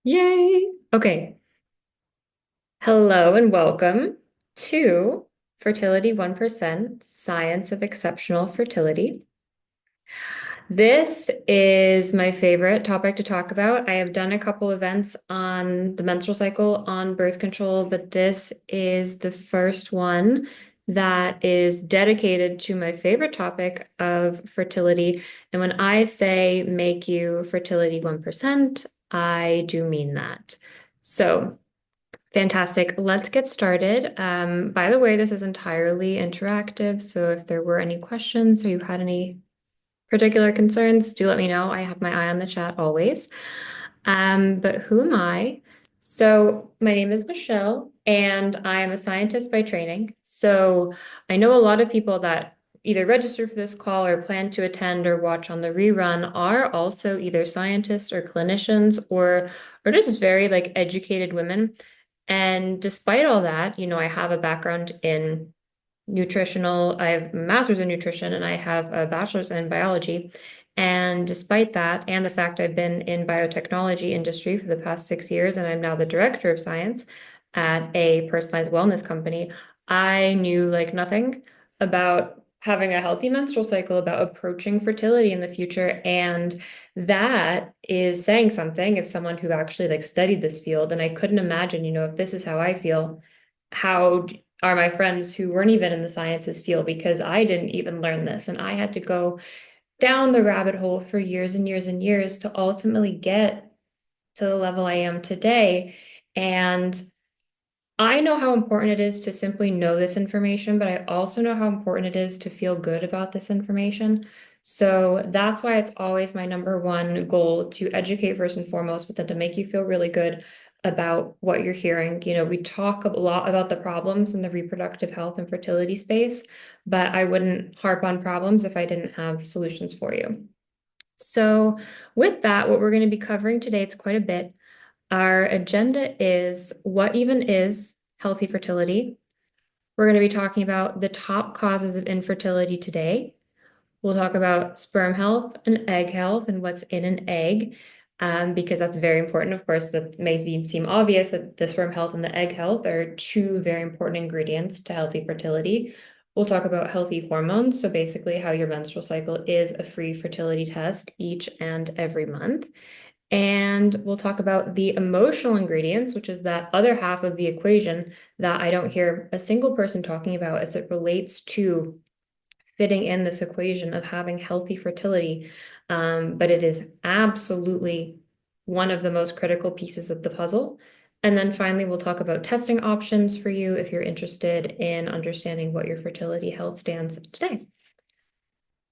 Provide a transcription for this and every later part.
Yay. Okay. Hello and welcome to Fertility 1%, Science of Exceptional Fertility. This is my favorite topic to talk about. I have done a couple events on the menstrual cycle, on birth control, but this is the first one that is dedicated to my favorite topic of fertility. And when I say make you fertility 1%, I do mean that. So, fantastic. Let's get started. By the way, this is entirely interactive. So if there were any questions or you had any particular concerns, do let me know. I have my eye on the chat always. But who am I? So my name is Michelle, and I am a scientist by training. So I know a lot of people that either register for this call or plan to attend or watch on the rerun are also either scientists or clinicians or just very like educated women. And despite all that, I have a background in I have a master's in nutrition and I have a bachelor's in biology. And despite that, and the fact I've been in biotechnology industry for the past 6 years, and I'm now the director of science at a personalized wellness company, I knew like nothing about having a healthy menstrual cycle, about approaching fertility in the future. And that is saying something if someone who actually like studied this field. And I couldn't imagine, if this is how I feel, how are my friends who weren't even in the sciences feel, because I didn't even learn this and I had to go down the rabbit hole for years and years and years to ultimately get to the level I am today. And I know how important it is to simply know this information, but I also know how important it is to feel good about this information. So that's why it's always my number one goal to educate first and foremost, but then to make you feel really good about what you're hearing. We talk a lot about the problems in the reproductive health and fertility space, but I wouldn't harp on problems if I didn't have solutions for you. So with that, what we're going to be covering today, it's quite a bit. Our agenda is what even is healthy fertility. We're going to be talking about the top causes of infertility today. We'll talk about sperm health and egg health and what's in an egg, because that's very important. Of course, that may seem obvious that the sperm health and the egg health are two very important ingredients to healthy fertility. We'll talk about healthy hormones, so basically how your menstrual cycle is a free fertility test each and every month. And we'll talk about the emotional ingredients, which is that other half of the equation that I don't hear a single person talking about as it relates to fitting in this equation of having healthy fertility. But it is absolutely one of the most critical pieces of the puzzle. And then finally, we'll talk about testing options for you if you're interested in understanding what your fertility health stands today.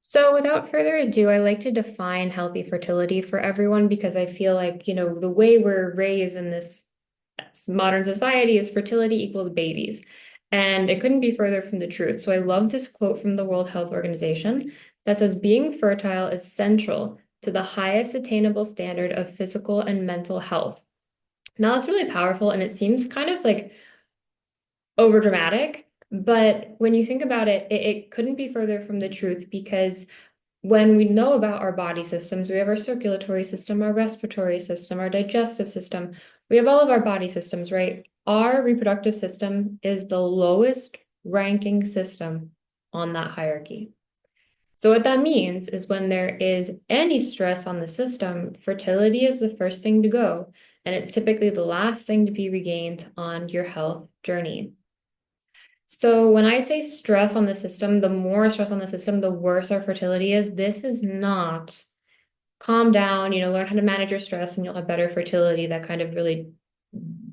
So without further ado, I like to define healthy fertility for everyone because I feel like, the way we're raised in this modern society is fertility equals babies. And it couldn't be further from the truth. So I love this quote from the World Health Organization that says, being fertile is central to the highest attainable standard of physical and mental health. Now, it's really powerful and it seems kind of like over dramatic, but when you think about it, it couldn't be further from the truth because when we know about our body systems, we have our circulatory system, our respiratory system, our digestive system. We have all of our body systems, right? Our reproductive system is the lowest ranking system on that hierarchy. So what that means is when there is any stress on the system, fertility is the first thing to go, and it's typically the last thing to be regained on your health journey. So when I say stress on the system, the more stress on the system, the worse our fertility is. This is not calm down, learn how to manage your stress and you'll have better fertility. That kind of really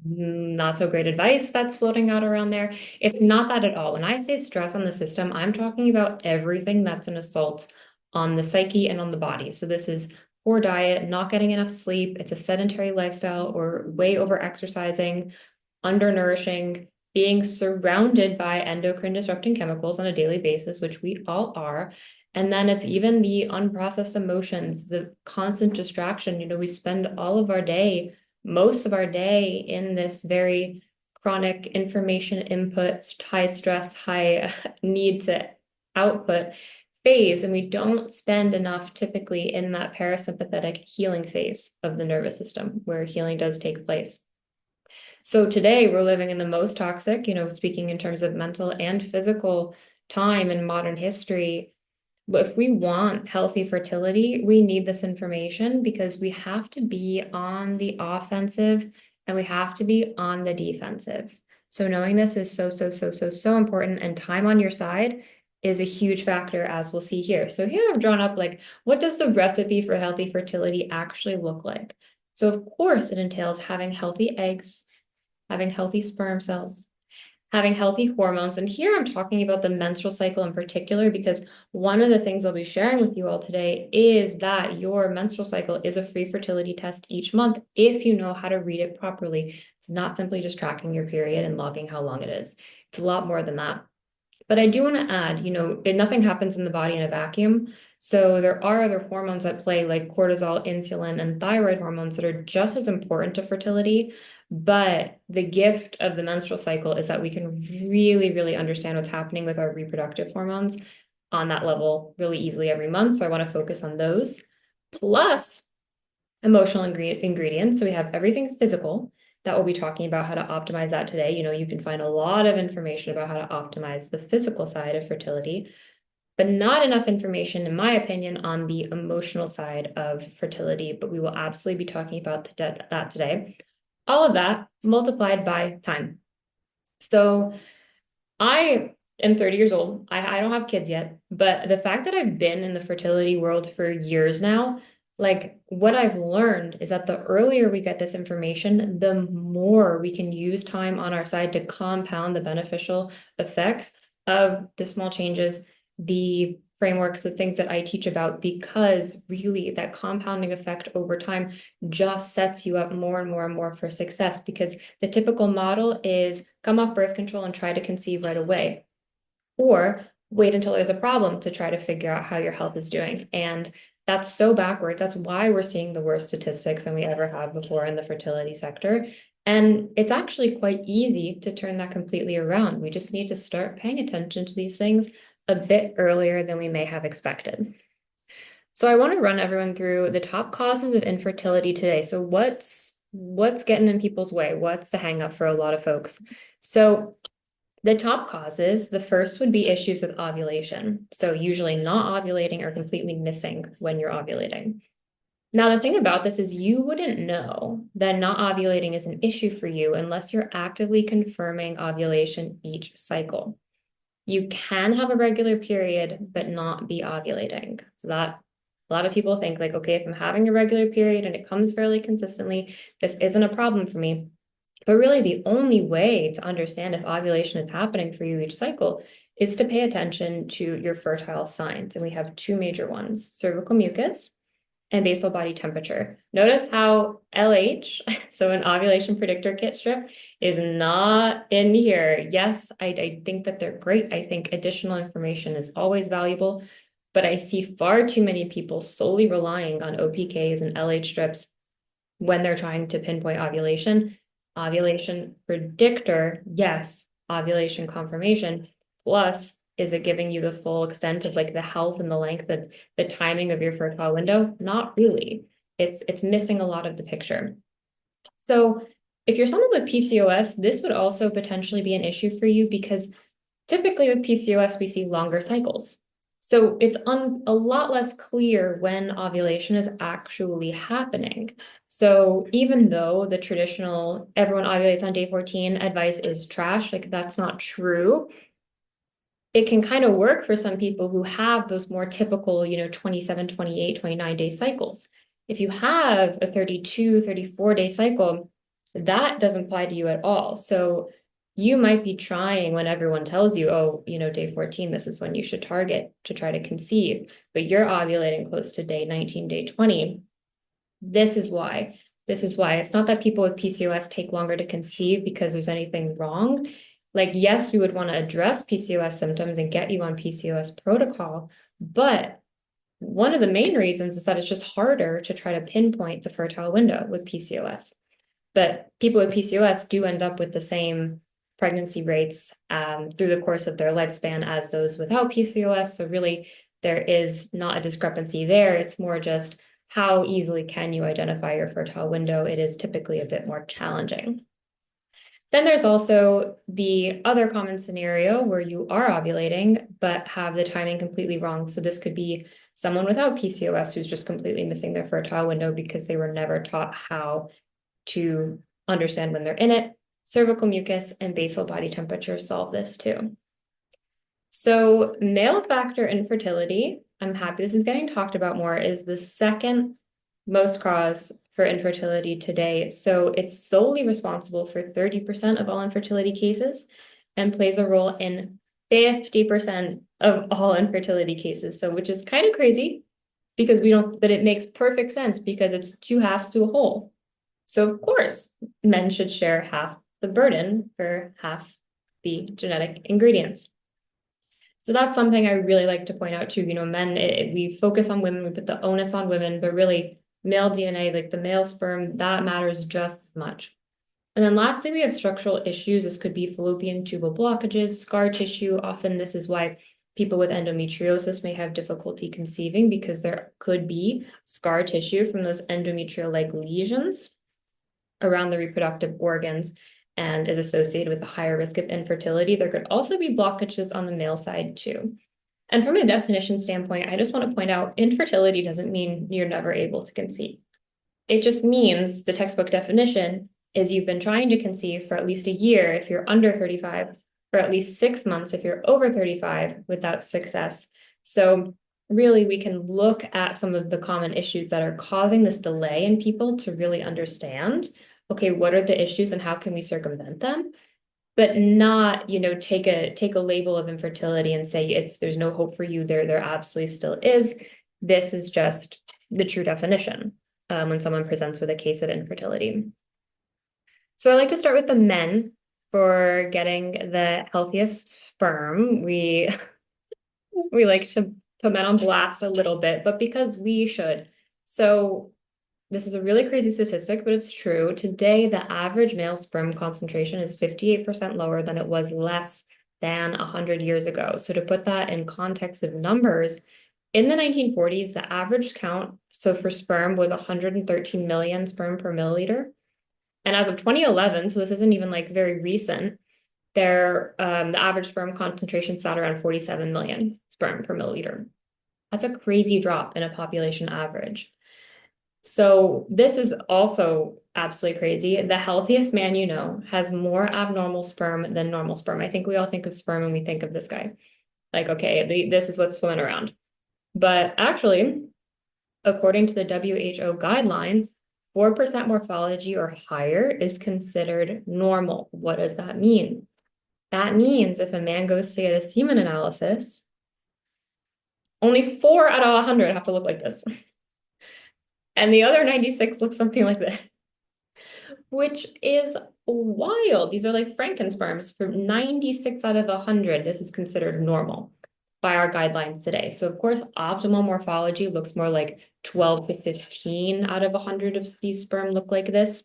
not so great advice that's floating out around there. It's not that at all. When I say stress on the system, I'm talking about everything that's an assault on the psyche and on the body. So this is poor diet, not getting enough sleep, it's a sedentary lifestyle or way over exercising, undernourishing, being surrounded by endocrine disrupting chemicals on a daily basis, which we all are. And then it's even the unprocessed emotions, the constant distraction. We spend all of our day, most of our day in this very chronic information input, high stress, high need to output phase, and we don't spend enough typically in that parasympathetic healing phase of the nervous system where healing does take place. So today we're living in the most toxic, speaking in terms of mental and physical time in modern history. But if we want healthy fertility, we need this information because we have to be on the offensive and we have to be on the defensive. So knowing this is so, so, so, so, so important, and time on your side is a huge factor, as we'll see here. So here I've drawn up like, what does the recipe for healthy fertility actually look like? So of course it entails having healthy eggs, having healthy sperm cells, having healthy hormones. And here I'm talking about the menstrual cycle in particular, because one of the things I'll be sharing with you all today is that your menstrual cycle is a free fertility test each month if you know how to read it properly. It's not simply just tracking your period and logging how long it is. It's a lot more than that. But I do want to add, nothing happens in the body in a vacuum. So there are other hormones at play like cortisol, insulin, and thyroid hormones that are just as important to fertility. But the gift of the menstrual cycle is that we can really, really understand what's happening with our reproductive hormones on that level really easily every month. So I want to focus on those. Plus, emotional ingredients. So we have everything physical that we'll be talking about how to optimize that today. You can find a lot of information about how to optimize the physical side of fertility, but not enough information, in my opinion, on the emotional side of fertility. But we will absolutely be talking about that today. All of that multiplied by time. So I am 30 years old. I don't have kids yet, but the fact that I've been in the fertility world for years now, like what I've learned is that the earlier we get this information, the more we can use time on our side to compound the beneficial effects of the small changes, the frameworks, the things that I teach about, because really that compounding effect over time just sets you up more and more and more for success. Because the typical model is come off birth control and try to conceive right away, or wait until there's a problem to try to figure out how your health is doing. And that's so backwards. That's why we're seeing the worst statistics than we ever have before in the fertility sector. And it's actually quite easy to turn that completely around. We just need to start paying attention to these things a bit earlier than we may have expected. So I want to run everyone through the top causes of infertility today. So what's getting in people's way? What's the hang up for a lot of folks? So the top causes, the first would be issues with ovulation. So usually not ovulating or completely missing when you're ovulating. Now, the thing about this is you wouldn't know that not ovulating is an issue for you unless you're actively confirming ovulation each cycle. You can have a regular period, but not be ovulating. So that a lot of people think like, okay, if I'm having a regular period and it comes fairly consistently, this isn't a problem for me. But really, the only way to understand if ovulation is happening for you each cycle is to pay attention to your fertile signs. And we have two major ones, cervical mucus and basal body temperature. Notice how LH, so an ovulation predictor kit strip, is not in here. Yes, I think that they're great. I think additional information is always valuable, but I see far too many people solely relying on OPKs and LH strips when they're trying to pinpoint ovulation. Ovulation predictor, yes. Ovulation confirmation, plus, is it giving you the full extent of like the health and the length of the timing of your fertile window? Not really. It's missing a lot of the picture. So if you're someone with PCOS, this would also potentially be an issue for you because typically with PCOS, we see longer cycles. So it's a lot less clear when ovulation is actually happening. So even though the traditional everyone ovulates on day 14 advice is trash, like that's not true. It can kind of work for some people who have those more typical, 27, 28, 29-day cycles. If you have a 32, 34-day cycle, that doesn't apply to you at all. So you might be trying when everyone tells you, oh, day 14, this is when you should target to try to conceive, but you're ovulating close to day 19, day 20. This is why. This is why. It's not that people with PCOS take longer to conceive because there's anything wrong. Like, yes, we would want to address PCOS symptoms and get you on PCOS protocol, but one of the main reasons is that it's just harder to try to pinpoint the fertile window with PCOS. But people with PCOS do end up with the same pregnancy rates through the course of their lifespan as those without PCOS. So really, there is not a discrepancy there. It's more just how easily can you identify your fertile window? It is typically a bit more challenging. Then there's also the other common scenario where you are ovulating, but have the timing completely wrong. So this could be someone without PCOS who's just completely missing their fertile window because they were never taught how to understand when they're in it. Cervical mucus and basal body temperature solve this too. So male factor infertility, I'm happy this is getting talked about more, is the second most cause for infertility today. So it's solely responsible for 30% of all infertility cases and plays a role in 50% of all infertility cases. So which is kind of crazy because but it makes perfect sense because it's two halves to a whole. So of course, men should share half the burden for half the genetic ingredients. So that's something I really like to point out too. Men, we focus on women, we put the onus on women, but really male DNA, like the male sperm, that matters just as much. And then lastly, we have structural issues. This could be fallopian tubal blockages, scar tissue. Often this is why people with endometriosis may have difficulty conceiving because there could be scar tissue from those endometrial-like lesions around the reproductive organs and is associated with a higher risk of infertility. There could also be blockages on the male side too. And from a definition standpoint, I just want to point out infertility doesn't mean you're never able to conceive. It just means the textbook definition is you've been trying to conceive for at least a year if you're under 35, for at least 6 months if you're over 35 without success. So really, we can look at some of the common issues that are causing this delay in people to really understand, okay, what are the issues and how can we circumvent them? But not, take a label of infertility and say there's no hope for you. There absolutely still is. This is just the true definition when someone presents with a case of infertility. So I like to start with the men for getting the healthiest sperm. We like to put men on blast a little bit, but because we should. So this is a really crazy statistic, but it's true. Today, the average male sperm concentration is 58% lower than it was less than 100 years ago. So to put that in context of numbers, in the 1940s, the average count, so for sperm, was 113 million sperm per milliliter. And as of 2011, so this isn't even like very recent, the average sperm concentration sat around 47 million sperm per milliliter. That's a crazy drop in a population average. So this is also absolutely crazy. The healthiest man has more abnormal sperm than normal sperm. I think we all think of sperm and we think of this guy. Like, okay, this is what's swimming around. But actually, according to the WHO guidelines, 4% morphology or higher is considered normal. What does that mean? That means if a man goes to get a semen analysis, only 4 out of 100 have to look like this. And the other 96 look something like this, which is wild. These are like Frankensperms. For 96 out of 100, this is considered normal by our guidelines today. So of course, optimal morphology looks more like 12 to 15 out of 100 of these sperm look like this.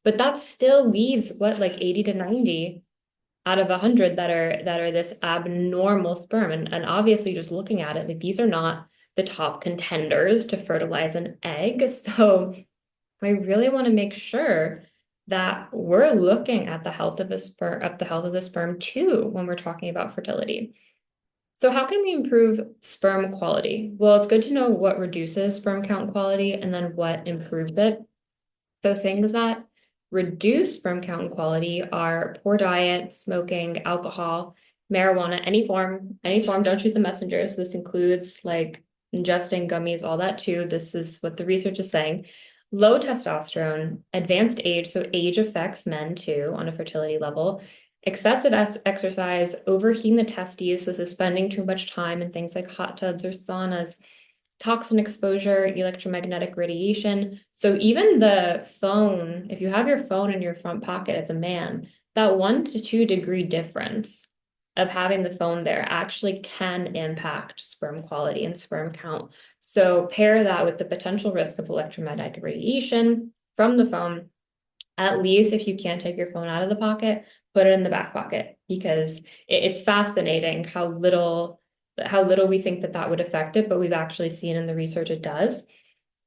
But that still leaves like 80 to 90 out of 100 that are this abnormal sperm. And obviously just looking at it, like these are not the top contenders to fertilize an egg. So I really want to make sure that we're looking at the health of the sperm too when we're talking about fertility. So how can we improve sperm quality? Well, it's good to know what reduces sperm count quality and then what improves it. So things that reduce sperm count and quality are poor diet, smoking, alcohol, marijuana, any form, don't shoot the messenger. So this includes like ingesting gummies, all that too. This is what the research is saying. Low testosterone, advanced age, so age affects men too on a fertility level. Excessive exercise, overheating the testes, so spending too much time in things like hot tubs or saunas, toxin exposure, electromagnetic radiation. So even the phone, if you have your phone in your front pocket as a man, that 1 to 2 degree difference of having the phone there actually can impact sperm quality and sperm count. So pair that with the potential risk of electromagnetic radiation from the phone. At least if you can't take your phone out of the pocket, put it in the back pocket because it's fascinating how little how little we think that that would affect it, but we've actually seen in the research it does.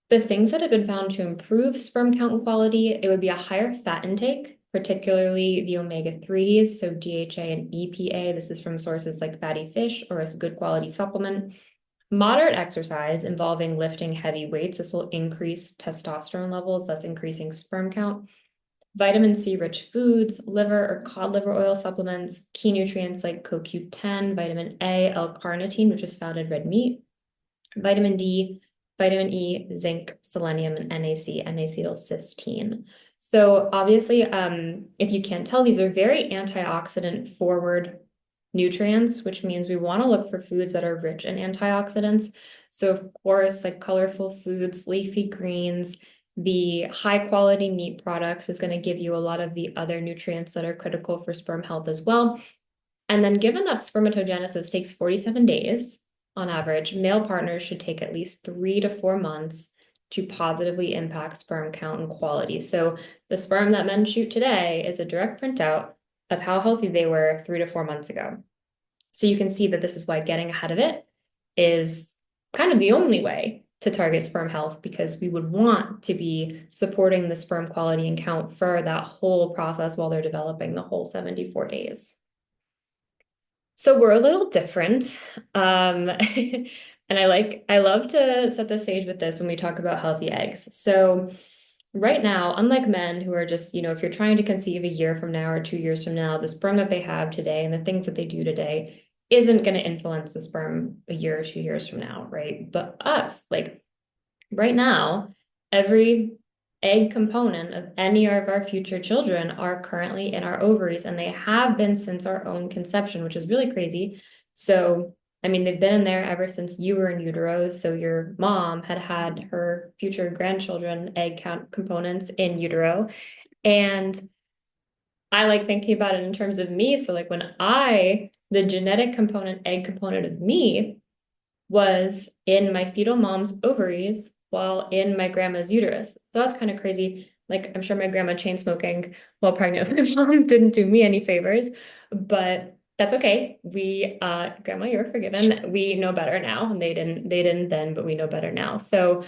The things that have been found to improve sperm count and quality, it would be a higher fat intake, particularly the omega-3s, so DHA and EPA. This is from sources like fatty fish or as a good quality supplement. Moderate exercise involving lifting heavy weights. This will increase testosterone levels, thus increasing sperm count. Vitamin C rich foods, liver or cod liver oil supplements, key nutrients like CoQ10, vitamin A, L-carnitine, which is found in red meat, vitamin D, vitamin E, zinc, selenium, and NAC, N-acetylcysteine. So obviously, if you can't tell, these are very antioxidant forward nutrients, which means we want to look for foods that are rich in antioxidants. So of course, like colorful foods, leafy greens, the high quality meat products is going to give you a lot of the other nutrients that are critical for sperm health as well. And then given that spermatogenesis takes 47 days on average, male partners should take at least 3 to 4 months to positively impact sperm count and quality. So the sperm that men shoot today is a direct printout of how healthy they were 3 to 4 months ago. So you can see that this is why getting ahead of it is kind of the only way to target sperm health, because we would want to be supporting the sperm quality and count for that whole process while they're developing the whole 74 days. So we're a little different. And I love to set the stage with this when we talk about healthy eggs. So right now, unlike men who are just, if you're trying to conceive a year from now or 2 years from now, the sperm that they have today and the things that they do today isn't going to influence the sperm a year or 2 years from now, right? But us, like right now, every egg component of any of our future children are currently in our ovaries, and they have been since our own conception, which is really crazy. So, I mean, they've been in there ever since you were in utero. So your mom had her future grandchildren egg count components in utero. And I like thinking about it in terms of me. So like the genetic component, egg component of me was in my fetal mom's ovaries while in my grandma's uterus. So that's kind of crazy. Like, I'm sure my grandma chain smoking while pregnant with my mom didn't do me any favors, but that's okay. Grandma, you're forgiven. We know better now, and they didn't then, but we know better now. So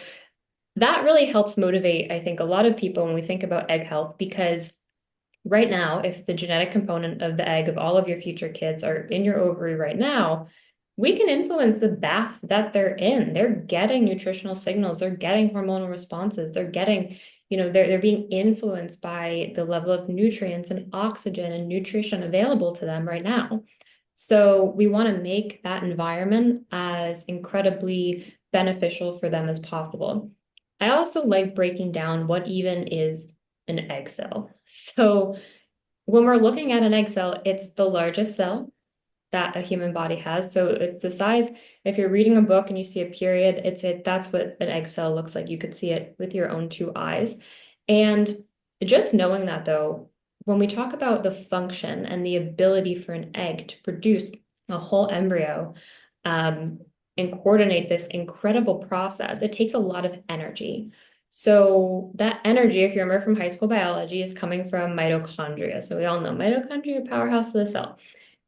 that really helps motivate, I think, a lot of people when we think about egg health, because right now, if the genetic component of the egg of all of your future kids are in your ovary right now, we can influence the bath that they're in. They're getting nutritional signals, they're getting hormonal responses, they're getting, they're being influenced by the level of nutrients and oxygen and nutrition available to them right now. So we want to make that environment as incredibly beneficial for them as possible. I also like breaking down what even is an egg cell. So when we're looking at an egg cell, it's the largest cell that a human body has. So it's the size, if you're reading a book and you see a period, that's what an egg cell looks like. You could see it with your own two eyes. And just knowing that though, when we talk about the function and the ability for an egg to produce a whole embryo, and coordinate this incredible process, it takes a lot of energy. So that energy, if you remember from high school biology, is coming from mitochondria. So we all know mitochondria, powerhouse of the cell.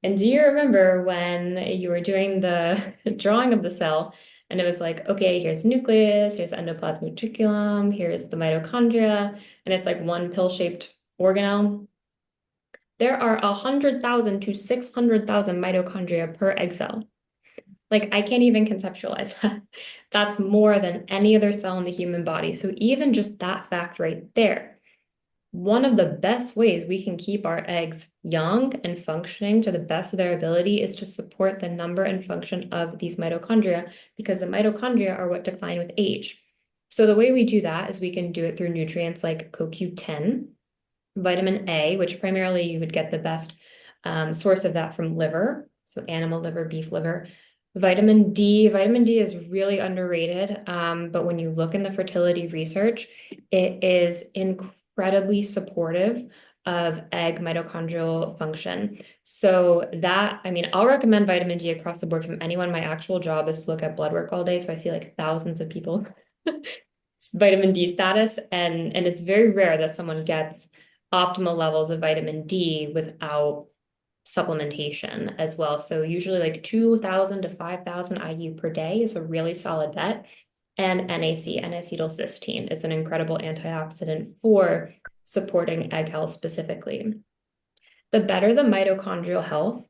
And do you remember when you were doing the drawing of the cell and it was like, okay, here's the nucleus, here's the endoplasmic reticulum, here's the mitochondria, and it's like one pill-shaped organelle? There are 100,000 to 600,000 mitochondria per egg cell. Like, I can't even conceptualize that. That's more than any other cell in the human body. So even just that fact right there, one of the best ways we can keep our eggs young and functioning to the best of their ability is to support the number and function of these mitochondria, because the mitochondria are what decline with age. So the way we do that is we can do it through nutrients like CoQ10, vitamin A, which primarily you would get the best source of that from liver, so animal liver, beef liver. Vitamin D is really underrated, but when you look in the fertility research, it is incredibly supportive of egg mitochondrial function. So I'll recommend vitamin D across the board from anyone. My actual job is to look at blood work all day, so I see like thousands of people vitamin D status, and it's very rare that someone gets optimal levels of vitamin D without supplementation as well. So usually like 2,000 to 5,000 IU per day is a really solid bet. And NAC, N-acetylcysteine, is an incredible antioxidant for supporting egg health specifically. The better the mitochondrial health,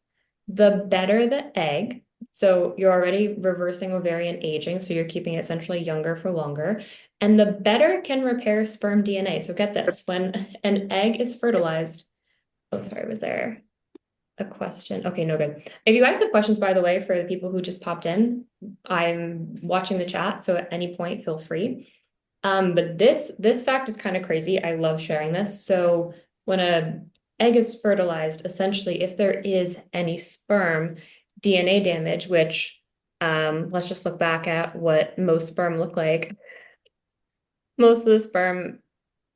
the better the egg. So you're already reversing ovarian aging, so you're keeping it essentially younger for longer. And the better it can repair sperm DNA. So get this, when an egg is fertilized, oh, sorry, was there a question? Okay, no good. If you guys have questions, by the way, for the people who just popped in, I'm watching the chat, so at any point, feel free. But this fact is kind of crazy. I love sharing this. So when a egg is fertilized, essentially, if there is any sperm DNA damage, which let's just look back at what most sperm look like. Most of the sperm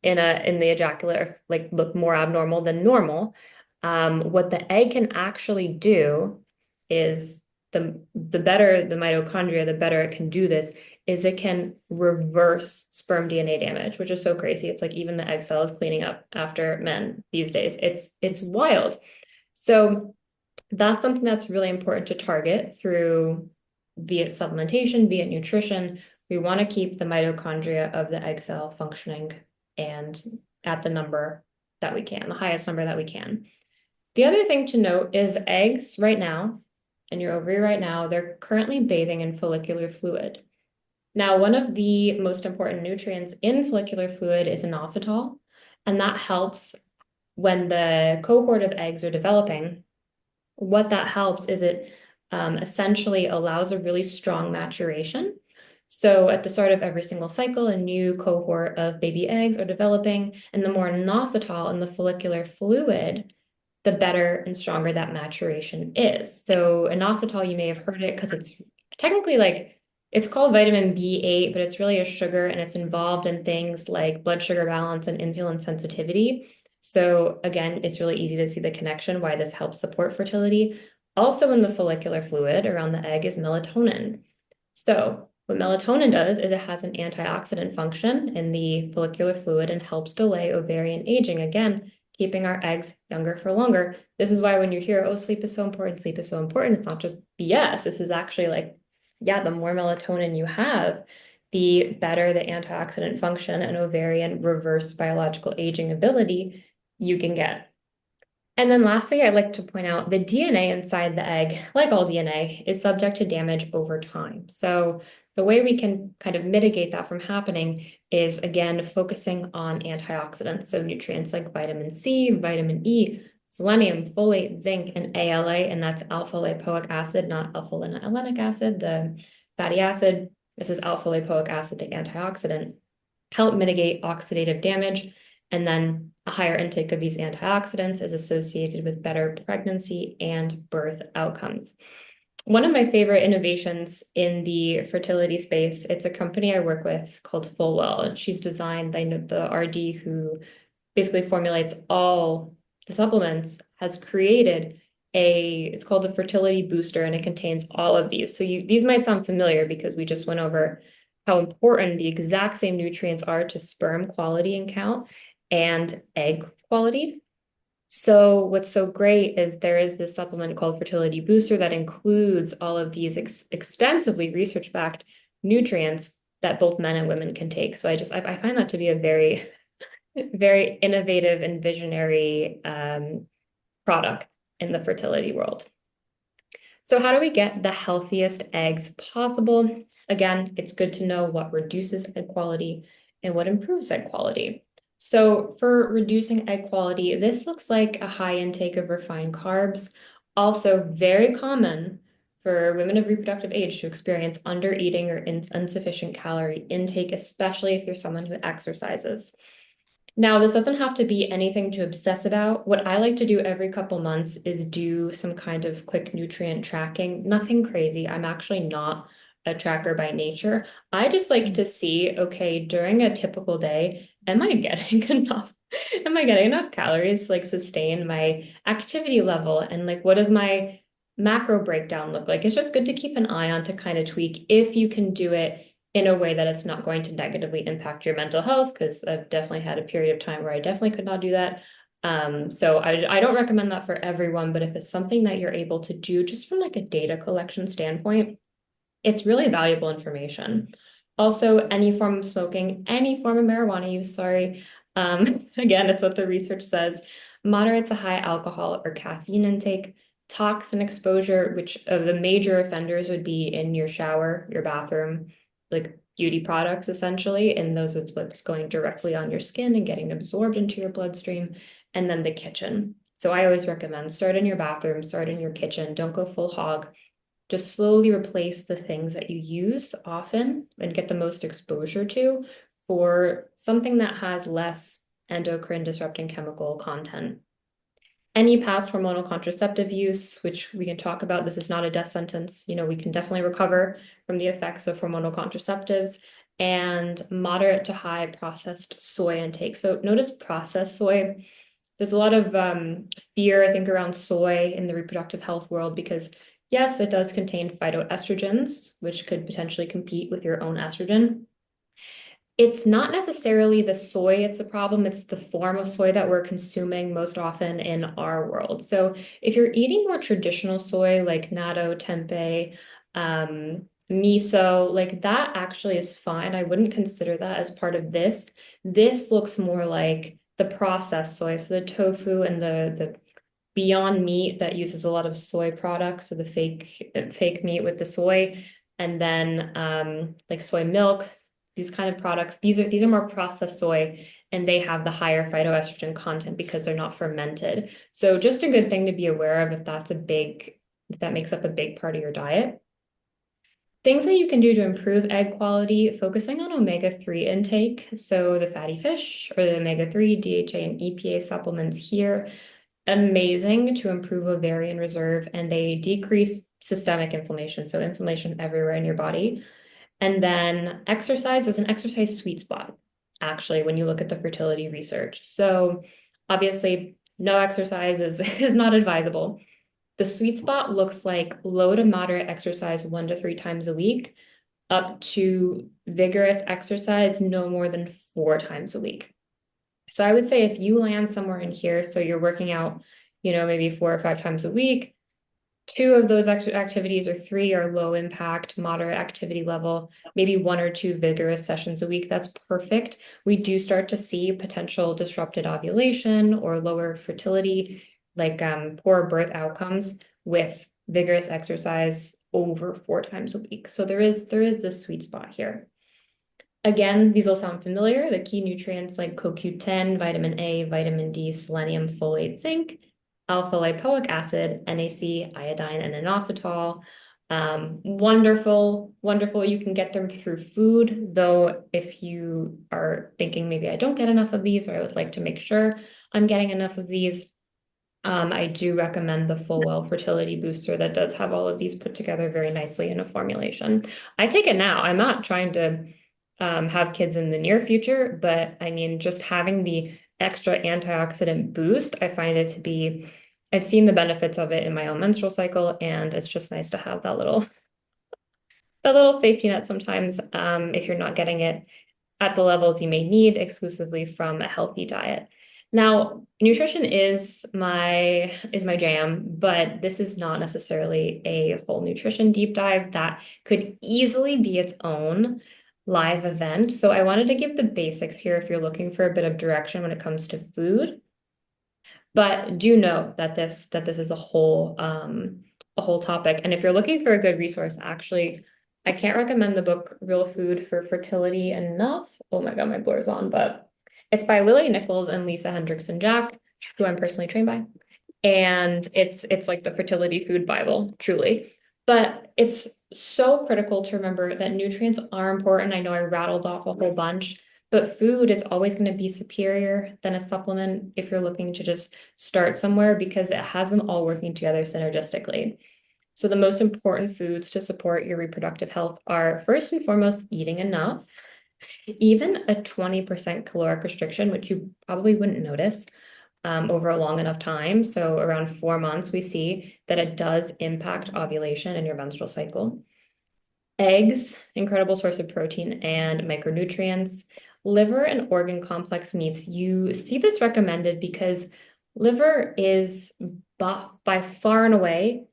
in the ejaculate like look more abnormal than normal. What the egg can actually do is the better the mitochondria, the better it can do this, is it can reverse sperm DNA damage, which is so crazy. It's like even the egg cell is cleaning up after men these days. It's wild. So that's something that's really important to target through via supplementation, via nutrition. We want to keep the mitochondria of the egg cell functioning and at the number that we can, the highest number that we can. The other thing to note is eggs right now, and your ovary right now, they're currently bathing in follicular fluid. Now, one of the most important nutrients in follicular fluid is inositol, and that helps when the cohort of eggs are developing. What that helps is it essentially allows a really strong maturation. So at the start of every single cycle, a new cohort of baby eggs are developing, and the more inositol in the follicular fluid, the better and stronger that maturation is. So inositol, you may have heard it because it's technically like it's called vitamin B8, but it's really a sugar and it's involved in things like blood sugar balance and insulin sensitivity. So again, it's really easy to see the connection why this helps support fertility. Also in the follicular fluid around the egg is melatonin. So what melatonin does is it has an antioxidant function in the follicular fluid and helps delay ovarian aging. Again, keeping our eggs younger for longer. This is why when you hear, oh, sleep is so important, sleep is so important, it's not just BS. This is actually like, yeah, the more melatonin you have, the better the antioxidant function and ovarian reverse biological aging ability you can get. And then lastly, I'd like to point out the DNA inside the egg, like all DNA, is subject to damage over time. So the way we can kind of mitigate that from happening is, again, focusing on antioxidants. So nutrients like vitamin C, vitamin E, selenium, folate, zinc, and ALA, and that's alpha lipoic acid, not alpha linolenic acid, the fatty acid. This is alpha lipoic acid, the antioxidant, help mitigate oxidative damage. And then a higher intake of these antioxidants is associated with better pregnancy and birth outcomes. One of my favorite innovations in the fertility space, it's a company I work with called Fullwell, and she's designed, the RD who basically formulates all the supplements, has created it's called a fertility booster, and it contains all of these. So these might sound familiar because we just went over how important the exact same nutrients are to sperm quality and count and egg quality. So what's so great is there is this supplement called Fertility Booster that includes all of these extensively research-backed nutrients that both men and women can take. So I find that to be a very, very innovative and visionary product in the fertility world. So how do we get the healthiest eggs possible? Again, it's good to know what reduces egg quality and what improves egg quality. So for reducing egg quality, this looks like a high intake of refined carbs. Also very common for women of reproductive age to experience under eating or insufficient calorie intake, especially if you're someone who exercises. Now, this doesn't have to be anything to obsess about. What I like to do every couple months is do some kind of quick nutrient tracking. Nothing crazy. I'm actually not a tracker by nature. I just like to see, okay, during a typical day, am I getting enough? Am I getting enough calories to like sustain my activity level? And like, what does my macro breakdown look like? It's just good to keep an eye on to kind of tweak if you can do it in a way that it's not going to negatively impact your mental health, because I've definitely had a period of time where I definitely could not do that. So I don't recommend that for everyone, but if it's something that you're able to do just from like a data collection standpoint, it's really valuable information. Also, any form of smoking, any form of marijuana use, sorry. Again, it's what the research says. Moderate to high alcohol or caffeine intake, toxin exposure, which of the major offenders would be in your shower, your bathroom, like beauty products essentially. And those is what's going directly on your skin and getting absorbed into your bloodstream. And then the kitchen. So I always recommend start in your bathroom, start in your kitchen. Don't go full hog. Just slowly replace the things that you use often and get the most exposure to for something that has less endocrine disrupting chemical content. Any past hormonal contraceptive use, which we can talk about, this is not a death sentence. We can definitely recover from the effects of hormonal contraceptives and moderate to high processed soy intake. So notice processed soy. There's a lot of fear, I think, around soy in the reproductive health world because, yes, it does contain phytoestrogens, which could potentially compete with your own estrogen. It's not necessarily the soy it's a problem, it's the form of soy that we're consuming most often in our world. So if you're eating more traditional soy like natto, tempeh, miso, like that actually is fine. I wouldn't consider that as part of this. This looks more like the processed soy, so the tofu and the Beyond Meat that uses a lot of soy products, so the fake meat with the soy, and then like soy milk, these kind of products. These are more processed soy, and they have the higher phytoestrogen content because they're not fermented. So just a good thing to be aware of if that makes up a big part of your diet. Things that you can do to improve egg quality, focusing on omega-3 intake. So the fatty fish or the omega-3, DHA, and EPA supplements here amazing to improve ovarian reserve and they decrease systemic inflammation, so inflammation everywhere in your body. And then exercise is an exercise sweet spot, actually, when you look at the fertility research. So obviously, no exercise is not advisable. The sweet spot looks like low to moderate exercise 1 to 3 times a week, up to vigorous exercise no more than 4 times a week. So I would say if you land somewhere in here, so you're working out, maybe 4 or 5 times a week, two of those extra activities or three are low impact, moderate activity level, maybe 1 or 2 vigorous sessions a week. That's perfect. We do start to see potential disrupted ovulation or lower fertility, like poor birth outcomes with vigorous exercise over 4 times a week. So there is this sweet spot here. Again, these will sound familiar. The key nutrients like CoQ10, vitamin A, vitamin D, selenium, folate, zinc, alpha lipoic acid, NAC, iodine, and inositol. Wonderful, wonderful. You can get them through food, though if you are thinking maybe I don't get enough of these or I would like to make sure I'm getting enough of these, I do recommend the Fullwell Fertility Booster that does have all of these put together very nicely in a formulation. I take it now. I'm not trying to have kids in the near future, but I mean, just having the extra antioxidant boost, I find it to be, I've seen the benefits of it in my own menstrual cycle, and it's just nice to have that little safety net sometimes if you're not getting it at the levels you may need exclusively from a healthy diet. Now, nutrition is my jam, but this is not necessarily a whole nutrition deep dive that could easily be its own live event. So I wanted to give the basics here if you're looking for a bit of direction when it comes to food. But do know that this is a whole topic. And if you're looking for a good resource, actually, I can't recommend the book Real Food for Fertility enough. Oh my God, my blur's on, but it's by Lily Nichols and Lisa Hendrickson Jack, who I'm personally trained by. And it's like the fertility food Bible, truly. But it's so critical to remember that nutrients are important. I know I rattled off a whole bunch, but food is always going to be superior than a supplement if you're looking to just start somewhere because it has them all working together synergistically. So the most important foods to support your reproductive health are first and foremost eating enough. Even a 20% caloric restriction, which you probably wouldn't notice over a long enough time. So around 4 months, we see that it does impact ovulation and your menstrual cycle. Eggs, incredible source of protein and micronutrients. Liver and organ complex meats, you see this recommended because Liver is by far and away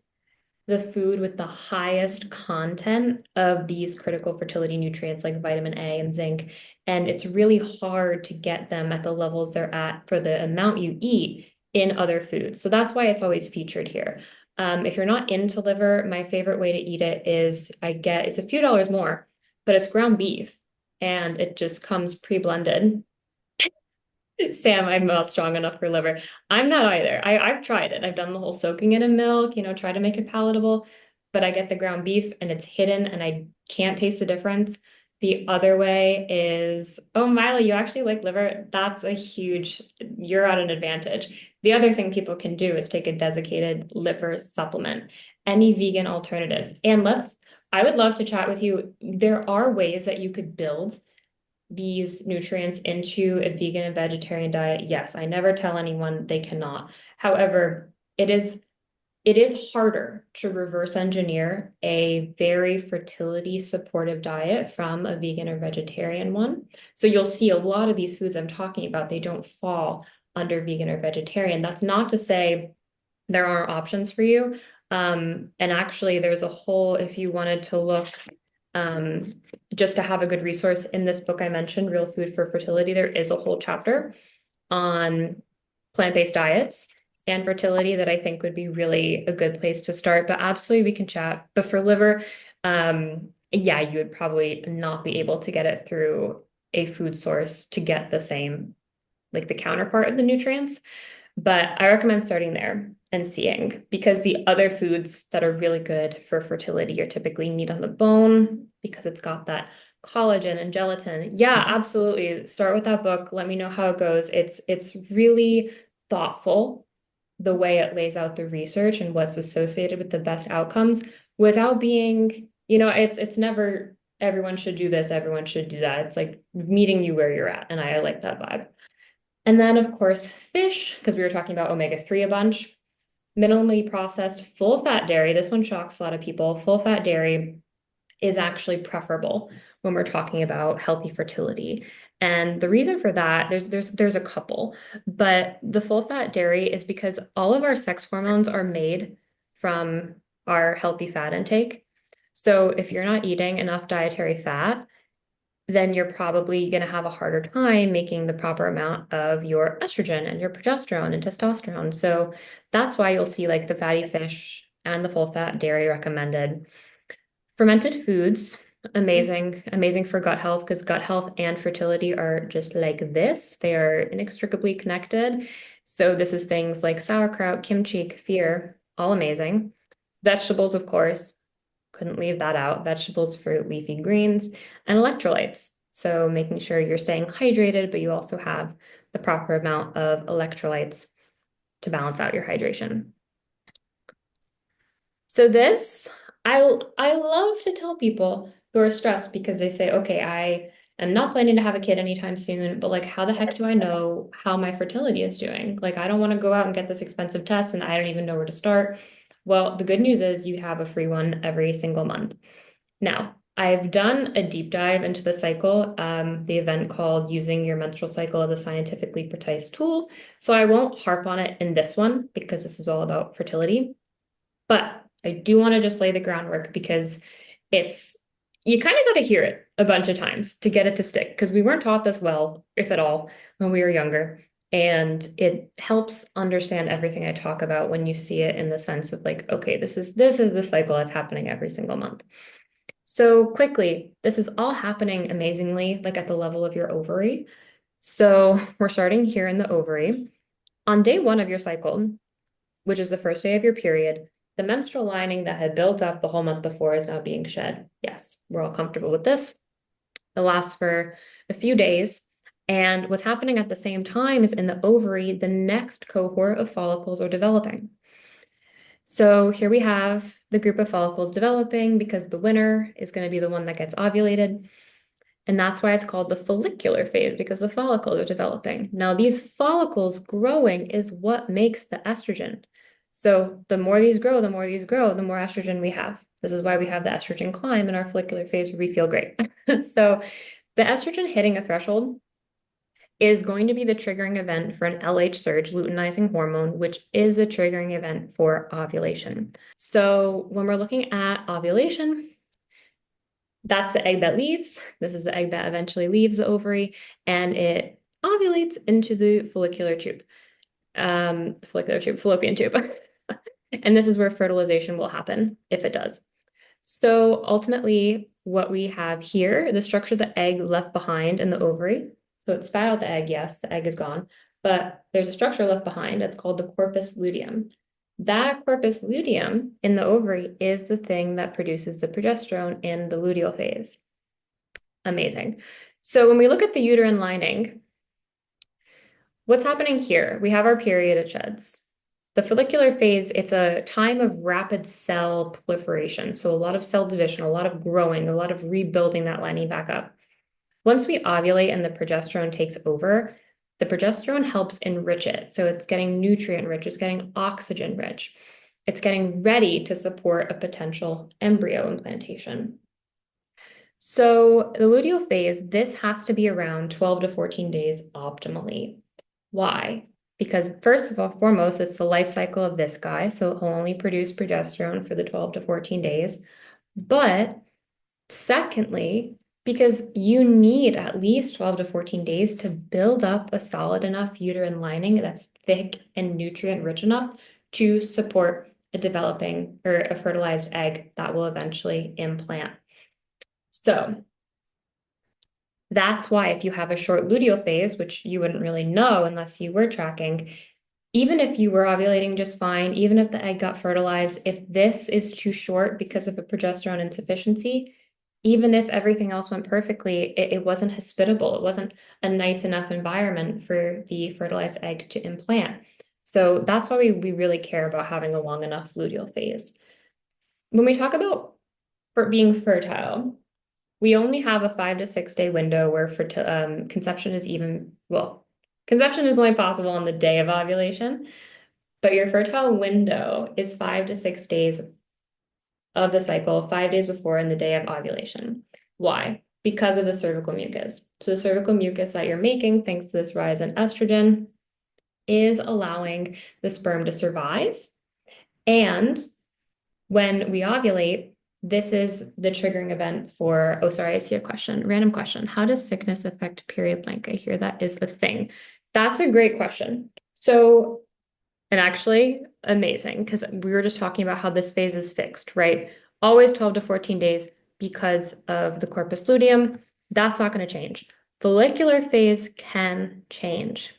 the food with the highest content of these critical fertility nutrients like vitamin A and zinc. And it's really hard to get them at the levels they're at for the amount you eat in other foods. So that's why it's always featured here. If you're not into liver, my favorite way to eat it is it's a few dollars more, but it's ground beef and it just comes pre-blended. Sam, I'm not strong enough for liver. I'm not either. I've tried it. I've done the whole soaking it in milk, try to make it palatable, but I get the ground beef and it's hidden and I can't taste the difference. The other way is, oh, Mila, you actually like liver? You're at an advantage. The other thing people can do is take a desiccated liver supplement, any vegan alternatives. I would love to chat with you. There are ways that you could build these nutrients into a vegan and vegetarian diet. Yes, I never tell anyone they cannot. However, it is harder to reverse engineer a very fertility supportive diet from a vegan or vegetarian one. So you'll see a lot of these foods I'm talking about, they don't fall under vegan or vegetarian. That's not to say there are options for you. And actually, there's a whole, if you wanted to look um, just to have a good resource in this book I mentioned, Real Food for Fertility, there is a whole chapter on plant-based diets and fertility that I think would be really a good place to start. But absolutely, we can chat. But for liver, yeah, you would probably not be able to get it through a food source to get the same, like the counterpart of the nutrients. But I recommend starting there and seeing because the other foods that are really good for fertility are typically meat on the bone because it's got that collagen and gelatin. Yeah, absolutely. Start with that book. Let me know how it goes. It's really thoughtful the way it lays out the research and what's associated with the best outcomes without being, it's never everyone should do this, everyone should do that. It's like meeting you where you're at. And I like that vibe. And then, of course, fish, because we were talking about omega-3 a bunch, minimally processed full fat dairy. This one shocks a lot of people. Full fat dairy is actually preferable when we're talking about healthy fertility. And the reason for that, there's a couple, but the full fat dairy is because all of our sex hormones are made from our healthy fat intake. So if you're not eating enough dietary fat, then you're probably going to have a harder time making the proper amount of your estrogen and your progesterone and testosterone. So that's why you'll see like the fatty fish and the full fat dairy recommended. Fermented foods, amazing, amazing for gut health because gut health and fertility are just like this. They are inextricably connected. So this is things like sauerkraut, kimchi, kefir, all amazing. Vegetables, of course, couldn't leave that out. Vegetables, fruit, leafy greens, and electrolytes. So making sure you're staying hydrated, but you also have the proper amount of electrolytes to balance out your hydration. So this, I love to tell people who are stressed because they say, okay, I am not planning to have a kid anytime soon, but like, how the heck do I know how my fertility is doing? Like, I don't want to go out and get this expensive test and I don't even know where to start. Well, the good news is you have a free one every single month. Now, I've done a deep dive into the cycle, the event called Using Your Menstrual Cycle as a Scientifically Precise Tool. So I won't harp on it in this one because this is all about fertility. But I do want to just lay the groundwork because it's, you kind of got to hear it a bunch of times to get it to stick because we weren't taught this well, if at all, when we were younger. And it helps understand everything I talk about when you see it in the sense of like, okay, this is the cycle that's happening every single month. So quickly, this is all happening amazingly, like at the level of your ovary. So we're starting here in the ovary. On day one of your cycle, which is the first day of your period, the menstrual lining that had built up the whole month before is now being shed. Yes, we're all comfortable with this. It lasts for a few days. And what's happening at the same time is in the ovary, the next cohort of follicles are developing. So here we have the group of follicles developing because the winner is going to be the one that gets ovulated. And that's why it's called the follicular phase because the follicles are developing. Now, these follicles growing is what makes the estrogen. So the more these grow, the more these grow, the more estrogen we have. This is why we have the estrogen climb in our follicular phase where we feel great. So the estrogen hitting a threshold is going to be the triggering event for an LH surge, luteinizing hormone, which is a triggering event for ovulation. So when we're looking at ovulation, that's the egg that leaves. This is the egg that eventually leaves the ovary and it ovulates into the fallopian tube. And this is where fertilization will happen if it does. So ultimately, what we have here, the structure of the egg left behind in the ovary. So it spat out the egg, yes, the egg is gone, but there's a structure left behind. It's called the corpus luteum. That corpus luteum in the ovary is the thing that produces the progesterone in the luteal phase. Amazing. So when we look at the uterine lining, what's happening here? We have our period, it sheds. The follicular phase, it's a time of rapid cell proliferation. So a lot of cell division, a lot of growing, a lot of rebuilding that lining back up. Once we ovulate and the progesterone takes over, the progesterone helps enrich it. So it's getting nutrient rich, it's getting oxygen rich. It's getting ready to support a potential embryo implantation. So the luteal phase, this has to be around 12 to 14 days optimally. Why? Because first of all, foremost, it's the life cycle of this guy. So it will only produce progesterone for the 12 to 14 days. But secondly, because you need at least 12 to 14 days to build up a solid enough uterine lining that's thick and nutrient rich enough to support a developing or a fertilized egg that will eventually implant. So that's why if you have a short luteal phase, which you wouldn't really know unless you were tracking, even if you were ovulating just fine, even if the egg got fertilized, if this is too short because of a progesterone insufficiency, even if everything else went perfectly, it wasn't hospitable. It wasn't a nice enough environment for the fertilized egg to implant. So that's why we really care about having a long enough luteal phase. When we talk about being fertile, we only have a 5 to 6 day window where conception is conception is only possible on the day of ovulation, but your fertile window is 5 to 6 days of the cycle, 5 days before and the day of ovulation. Why? Because of the cervical mucus. So the cervical mucus that you're making, thanks to this rise in estrogen, is allowing the sperm to survive. And when we ovulate, this is the triggering event for, oh, sorry, I see a question, random question. How does sickness affect period length? I hear that is a thing. That's a great question. So, and actually amazing, because we were just talking about how this phase is fixed, right? Always 12 to 14 days because of the corpus luteum. That's not going to change. Follicular phase can change.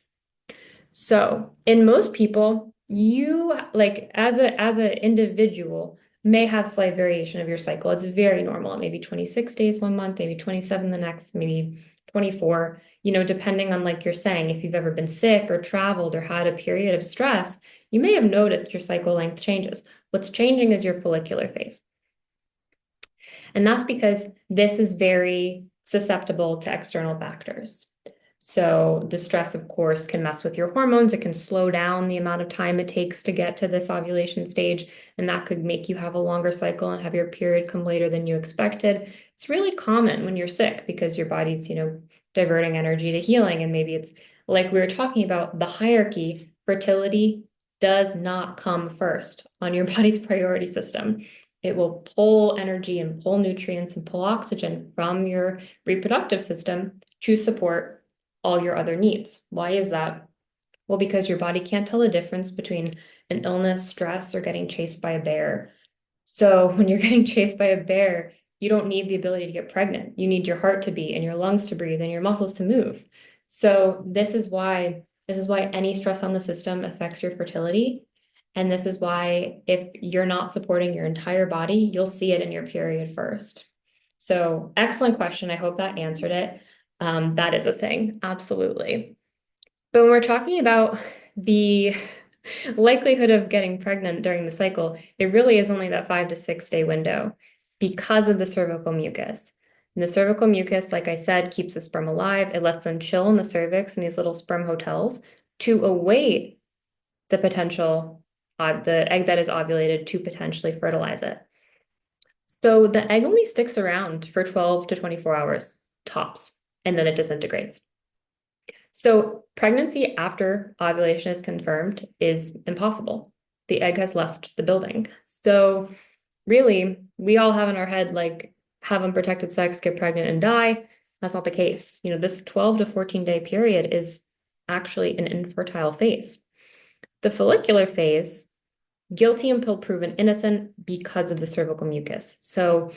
So in most people, you like as an individual may have slight variation of your cycle. It's very normal. It may be 26 days one month, maybe 27 the next, maybe 24, depending on like you're saying, if you've ever been sick or traveled or had a period of stress, you may have noticed your cycle length changes. What's changing is your follicular phase. And that's because this is very susceptible to external factors. So the stress, of course, can mess with your hormones. It can slow down the amount of time it takes to get to this ovulation stage, and that could make you have a longer cycle and have your period come later than you expected. It's really common when you're sick because your body's, diverting energy to healing. And maybe it's like we were talking about the hierarchy, fertility does not come first on your body's priority system. It will pull energy and pull nutrients and pull oxygen from your reproductive system to support all your other needs. Why is that? Well, because your body can't tell the difference between an illness, stress, or getting chased by a bear. So when you're getting chased by a bear, you don't need the ability to get pregnant. You need your heart to beat and your lungs to breathe and your muscles to move. So this is why any stress on the system affects your fertility. And this is why if you're not supporting your entire body, you'll see it in your period first. So excellent question. I hope that answered it. That is a thing, absolutely. But when we're talking about the likelihood of getting pregnant during the cycle, it really is only that 5 to 6 day window because of the cervical mucus. And the cervical mucus, like I said, keeps the sperm alive. It lets them chill in the cervix in these little sperm hotels to await the potential, the egg that is ovulated to potentially fertilize it. So the egg only sticks around for 12 to 24 hours tops, and then it disintegrates. So pregnancy after ovulation is confirmed is impossible. The egg has left the building. So really, we all have in our head like have unprotected sex, get pregnant and die. That's not the case. This 12 to 14 day period is actually an infertile phase. The follicular phase, guilty until proven innocent because of the cervical mucus. So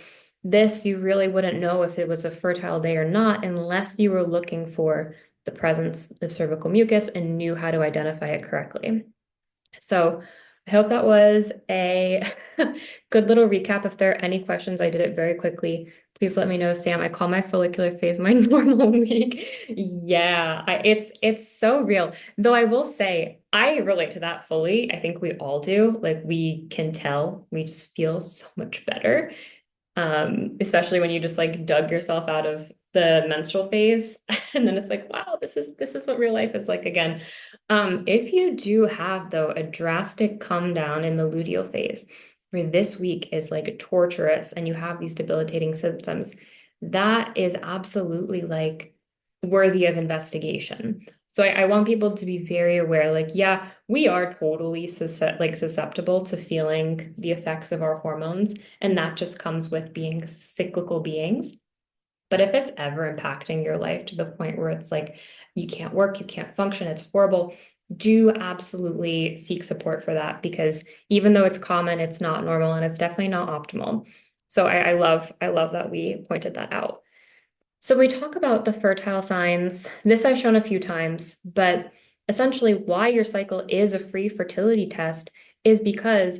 this, you really wouldn't know if it was a fertile day or not unless you were looking for the presence of cervical mucus and knew how to identify it correctly. So I hope that was a good little recap. If there are any questions, I did it very quickly. Please let me know, Sam. I call my follicular phase my normal week. Yeah, it's so real. Though I will say, I relate to that fully. I think we all do. Like we can tell, we just feel so much better, especially when you just like dug yourself out of the menstrual phase and then it's like, wow, this is what real life is like again. If you do have though a drastic come down in the luteal phase where this week is like torturous and you have these debilitating symptoms, that is absolutely like worthy of investigation. So I want people to be very aware, like, yeah, we are totally susceptible to feeling the effects of our hormones, and that just comes with being cyclical beings. But if it's ever impacting your life to the point where it's like you can't work, you can't function, it's horrible, do absolutely seek support for that because even though it's common, it's not normal and it's definitely not optimal. So I love that we pointed that out. So we talk about the fertile signs. This I've shown a few times, but essentially why your cycle is a free fertility test is because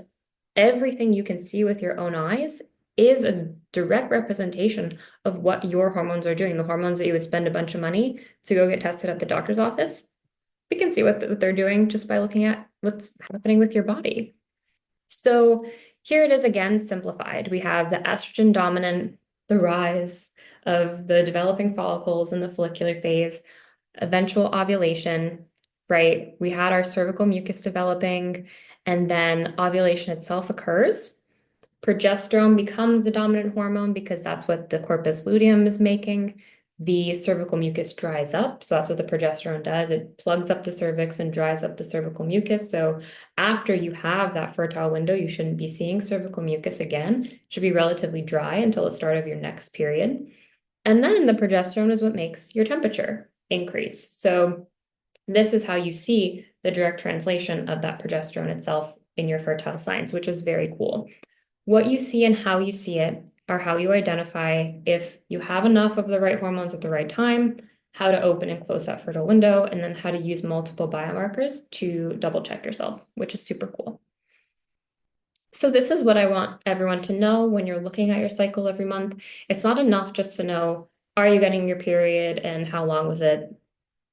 everything you can see with your own eyes is a direct representation of what your hormones are doing. The hormones that you would spend a bunch of money to go get tested at the doctor's office, we can see what they're doing just by looking at what's happening with your body. So here it is again simplified. We have the estrogen dominant, the rise of the developing follicles in the follicular phase, eventual ovulation, right? We had our cervical mucus developing, and then ovulation itself occurs. Progesterone becomes the dominant hormone because that's what the corpus luteum is making. The cervical mucus dries up. So that's what the progesterone does. It plugs up the cervix and dries up the cervical mucus. So after you have that fertile window, you shouldn't be seeing cervical mucus again. It should be relatively dry until the start of your next period. And then the progesterone is what makes your temperature increase. So this is how you see the direct translation of that progesterone itself in your fertile signs, which is very cool. What you see and how you see it are how you identify if you have enough of the right hormones at the right time, how to open and close that fertile window, and then how to use multiple biomarkers to double check yourself, which is super cool. So this is what I want everyone to know when you're looking at your cycle every month. It's not enough just to know, are you getting your period and how long was it?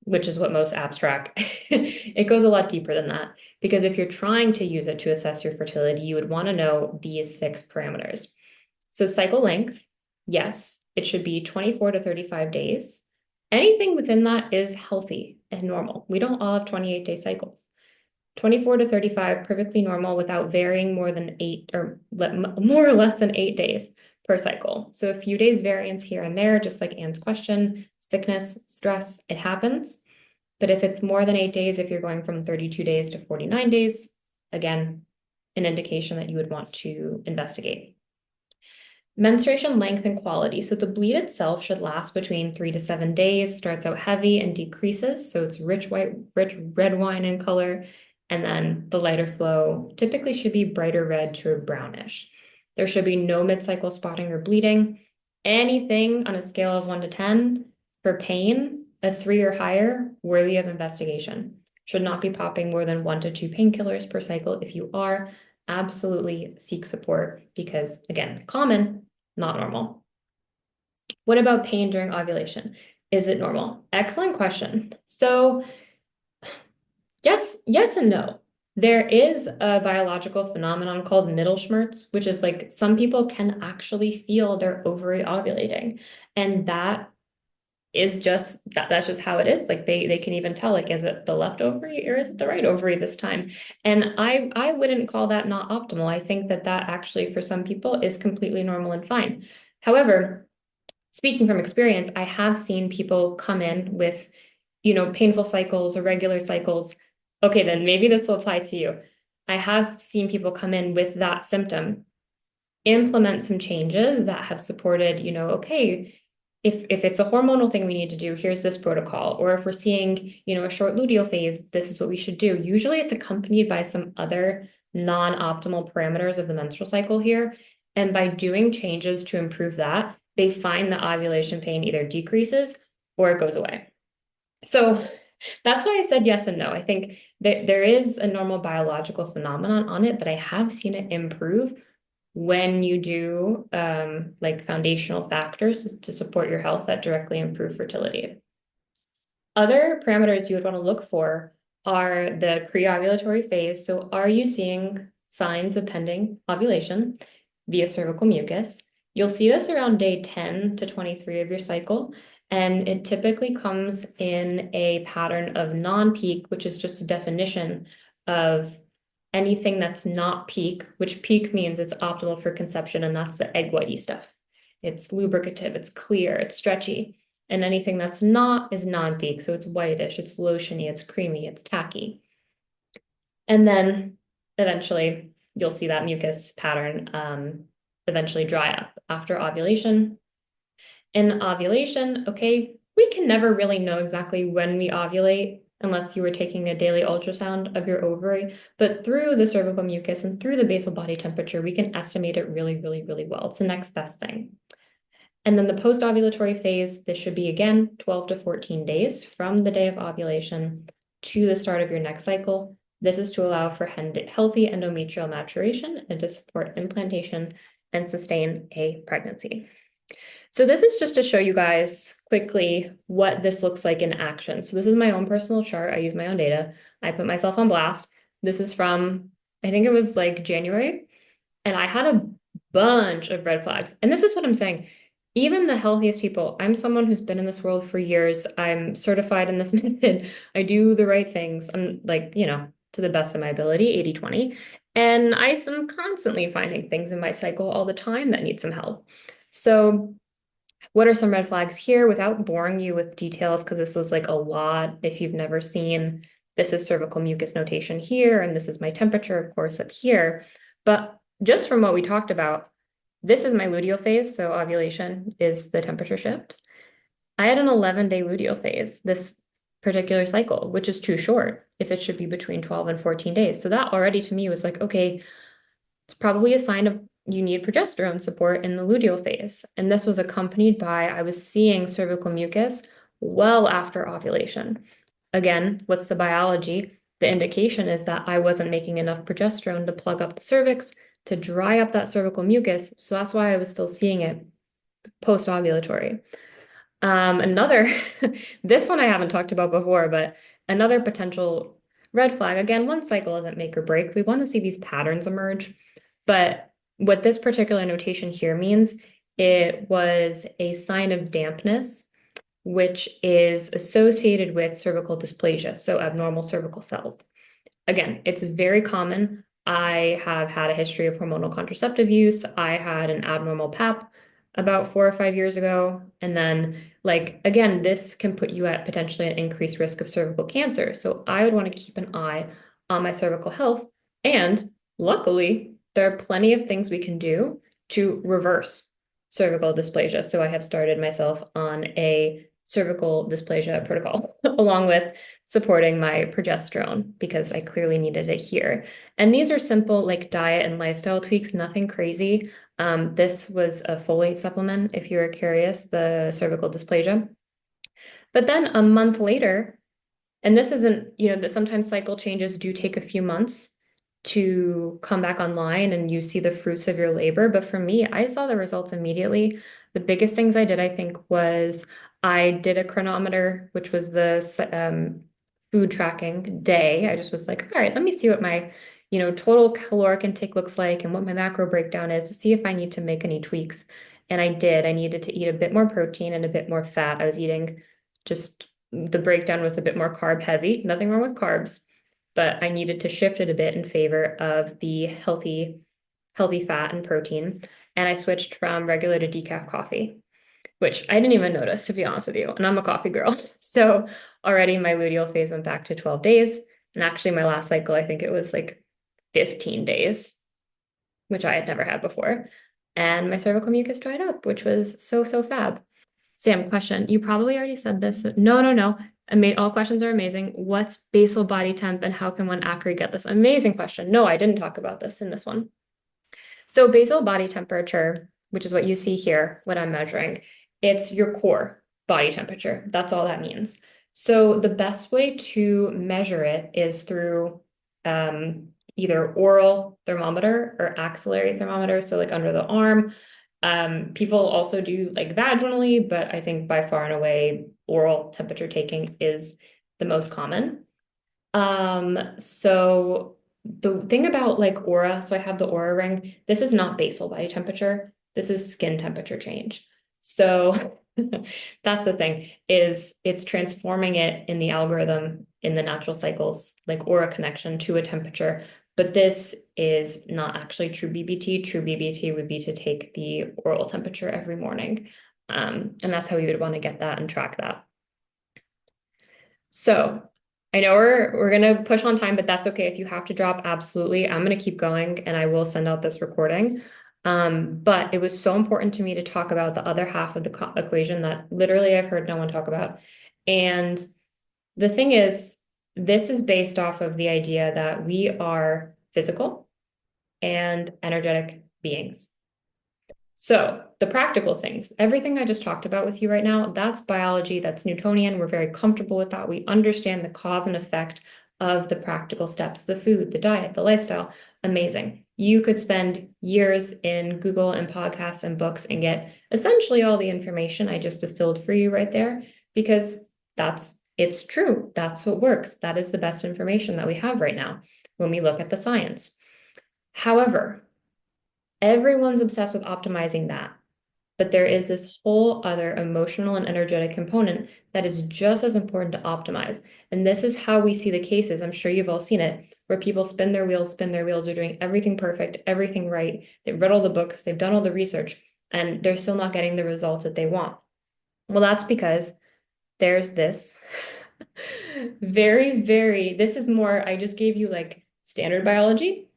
Which is what most apps track. It goes a lot deeper than that because if you're trying to use it to assess your fertility, you would want to know these 6 parameters. So cycle length, yes, it should be 24 to 35 days. Anything within that is healthy and normal. We don't all have 28-day cycles. 24 to 35, perfectly normal without varying more than 8 or more or less than 8 days per cycle. So a few days variance here and there, just like Anne's question, sickness, stress, it happens. But if it's more than 8 days, if you're going from 32 days to 49 days, again, an indication that you would want to investigate. Menstruation length and quality. So the bleed itself should last between 3 to 7 days, starts out heavy and decreases. So it's rich red wine in color. And then the lighter flow typically should be brighter red to brownish. There should be no mid-cycle spotting or bleeding. Anything on a scale of 1 to 10 for pain, a 3 or higher, worthy of investigation. Should not be popping more than 1 to 2 painkillers per cycle. If you are, absolutely seek support because, again, common, not normal. What about pain during ovulation? Is it normal? Excellent question. So yes and no. There is a biological phenomenon called Mittelschmerz, which is like some people can actually feel their ovary ovulating. And that is just that's just how it is. Like they can even tell, like, is it the left ovary or is it the right ovary this time? And I wouldn't call that not optimal. I think that actually for some people is completely normal and fine. However, speaking from experience, I have seen people come in with painful cycles, irregular cycles, okay, then maybe this will apply to you. I have seen people come in with that symptom, implement some changes that have supported, okay, if it's a hormonal thing we need to do, here's this protocol. Or if we're seeing, a short luteal phase, this is what we should do. Usually it's accompanied by some other non-optimal parameters of the menstrual cycle here. And by doing changes to improve that, they find the ovulation pain either decreases or it goes away. So that's why I said yes and no. I think that there is a normal biological phenomenon on it, but I have seen it improve when you do like foundational factors to support your health that directly improve fertility. Other parameters you would want to look for are the pre-ovulatory phase. So are you seeing signs of pending ovulation via cervical mucus? You'll see this around day 10 to 23 of your cycle, and it typically comes in a pattern of non-peak, which is just a definition of anything that's not peak, which peak means it's optimal for conception, and that's the egg whitey stuff. It's lubricative, it's clear, it's stretchy. And anything that's not is non-peak. So it's whitish, it's lotiony, it's creamy, it's tacky. And then eventually you'll see that mucus pattern eventually dry up after ovulation. In ovulation, okay, we can never really know exactly when we ovulate unless you were taking a daily ultrasound of your ovary. But through the cervical mucus and through the basal body temperature, we can estimate it really, really, really well. It's the next best thing. And then the post-ovulatory phase, this should be again 12 to 14 days from the day of ovulation to the start of your next cycle. This is to allow for healthy endometrial maturation and to support implantation and sustain a pregnancy. So this is just to show you guys quickly what this looks like in action. So this is my own personal chart. I use my own data. I put myself on blast. This is from, I think it was like January, and I had a bunch of red flags. And this is what I'm saying. Even the healthiest people, I'm someone who's been in this world for years. I'm certified in this method. I do the right things. I'm like, to the best of my ability, 80/20. And I am constantly finding things in my cycle all the time that need some help. So what are some red flags here without boring you with details? Because this is like a lot. If you've never seen, this is cervical mucus notation here, and this is my temperature, of course, up here. But just from what we talked about, this is my luteal phase. So ovulation is the temperature shift. I had an 11-day luteal phase this particular cycle, which is too short if it should be between 12 and 14 days. So that already to me was like, okay, it's probably a sign of you need progesterone support in the luteal phase. And this was accompanied by, I was seeing cervical mucus well after ovulation. Again, what's the biology? The indication is that I wasn't making enough progesterone to plug up the cervix, to dry up that cervical mucus. So that's why I was still seeing it post-ovulatory. Another, this one I haven't talked about before, but another potential red flag, again, one cycle isn't make or break. We want to see these patterns emerge. But what this particular notation here means, it was a sign of dampness, which is associated with cervical dysplasia, so abnormal cervical cells. Again, it's very common. I have had a history of hormonal contraceptive use. I had an abnormal PAP about 4 or 5 years ago. And then, like, again, this can put you at potentially an increased risk of cervical cancer. So I would want to keep an eye on my cervical health. And luckily, there are plenty of things we can do to reverse cervical dysplasia. So I have started myself on a cervical dysplasia protocol along with supporting my progesterone because I clearly needed it here. And these are simple like diet and lifestyle tweaks, nothing crazy. This was a folate supplement, if you were curious, the cervical dysplasia. But then a month later, and this isn't, that sometimes cycle changes do take a few months to come back online and you see the fruits of your labor. But for me, I saw the results immediately. The biggest things I did, I think, was I did a chronometer, which was the food tracking day. I just was like, all right, let me see what my, total caloric intake looks like and what my macro breakdown is to see if I need to make any tweaks. And I did. I needed to eat a bit more protein and a bit more fat. I was eating just the breakdown was a bit more carb heavy. Nothing wrong with carbs, but I needed to shift it a bit in favor of the healthy fat and protein. And I switched from regular to decaf coffee, which I didn't even notice, to be honest with you. And I'm a coffee girl. So already my luteal phase went back to 12 days. And actually, my last cycle, I think it was like 15 days, which I had never had before. And my cervical mucus dried up, which was so, so fab. Sam, question. You probably already said this. No, no, no. All questions are amazing. What's basal body temp and how can one accurately get this? Amazing question. No, I didn't talk about this in this one. So basal body temperature, which is what you see here, what I'm measuring, it's your core body temperature. That's all that means. So the best way to measure it is through either oral thermometer or axillary thermometer, so like under the arm. People also do like vaginally, but I think by far and away, oral temperature taking is the most common. So the thing about like aura, so I have the aura ring. This is not basal body temperature. This is skin temperature change. So that's the thing, is it's transforming it in the algorithm in the natural cycles, like aura connection to a temperature. But this is not actually true BBT. True BBT would be to take the oral temperature every morning. And that's how you would want to get that and track that. So I know we're gonna push on time, but that's okay. If you have to drop, absolutely. I'm gonna keep going and I will send out this recording. But it was so important to me to talk about the other half of the equation that literally I've heard no one talk about. And the thing is, this is based off of the idea that we are physical and energetic beings. So the practical things, everything I just talked about with you right now, that's biology, that's Newtonian. We're very comfortable with that. We understand the cause and effect of the practical steps, the food, the diet, the lifestyle. Amazing. You could spend years in Google and podcasts and books and get essentially all the information I just distilled for you right there, because it's true. That's what works. That is the best information that we have right now when we look at the science. However, everyone's obsessed with optimizing that. But there is this whole other emotional and energetic component that is just as important to optimize. And this is how we see the cases. I'm sure you've all seen it, where people spin their wheels, they're doing everything perfect, everything right. They've read all the books, they've done all the research, and they're still not getting the results that they want. Well, that's because there's this this is more, I just gave you like standard biology.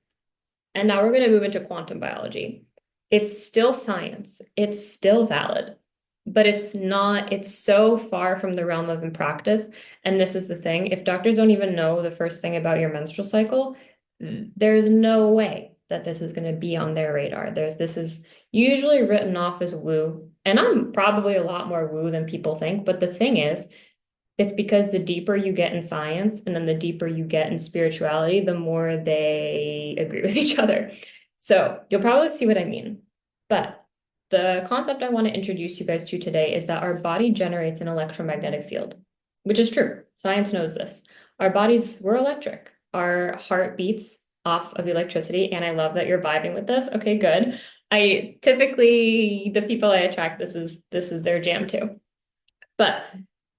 And now we're going to move into quantum biology. It's still science. It's still valid, but it's so far from the realm of in practice. And this is the thing. If doctors don't even know the first thing about your menstrual cycle, there's no way that this is going to be on their radar. This is usually written off as woo. And I'm probably a lot more woo than people think. But the thing is, it's because the deeper you get in science and then the deeper you get in spirituality, the more they agree with each other. So you'll probably see what I mean. But the concept I want to introduce you guys to today is that our body generates an electromagnetic field, which is true. Science knows this. Our bodies, we're electric. Our heart beats off of electricity. And I love that you're vibing with this. Okay, good. I typically, the people I attract, this is their jam too. But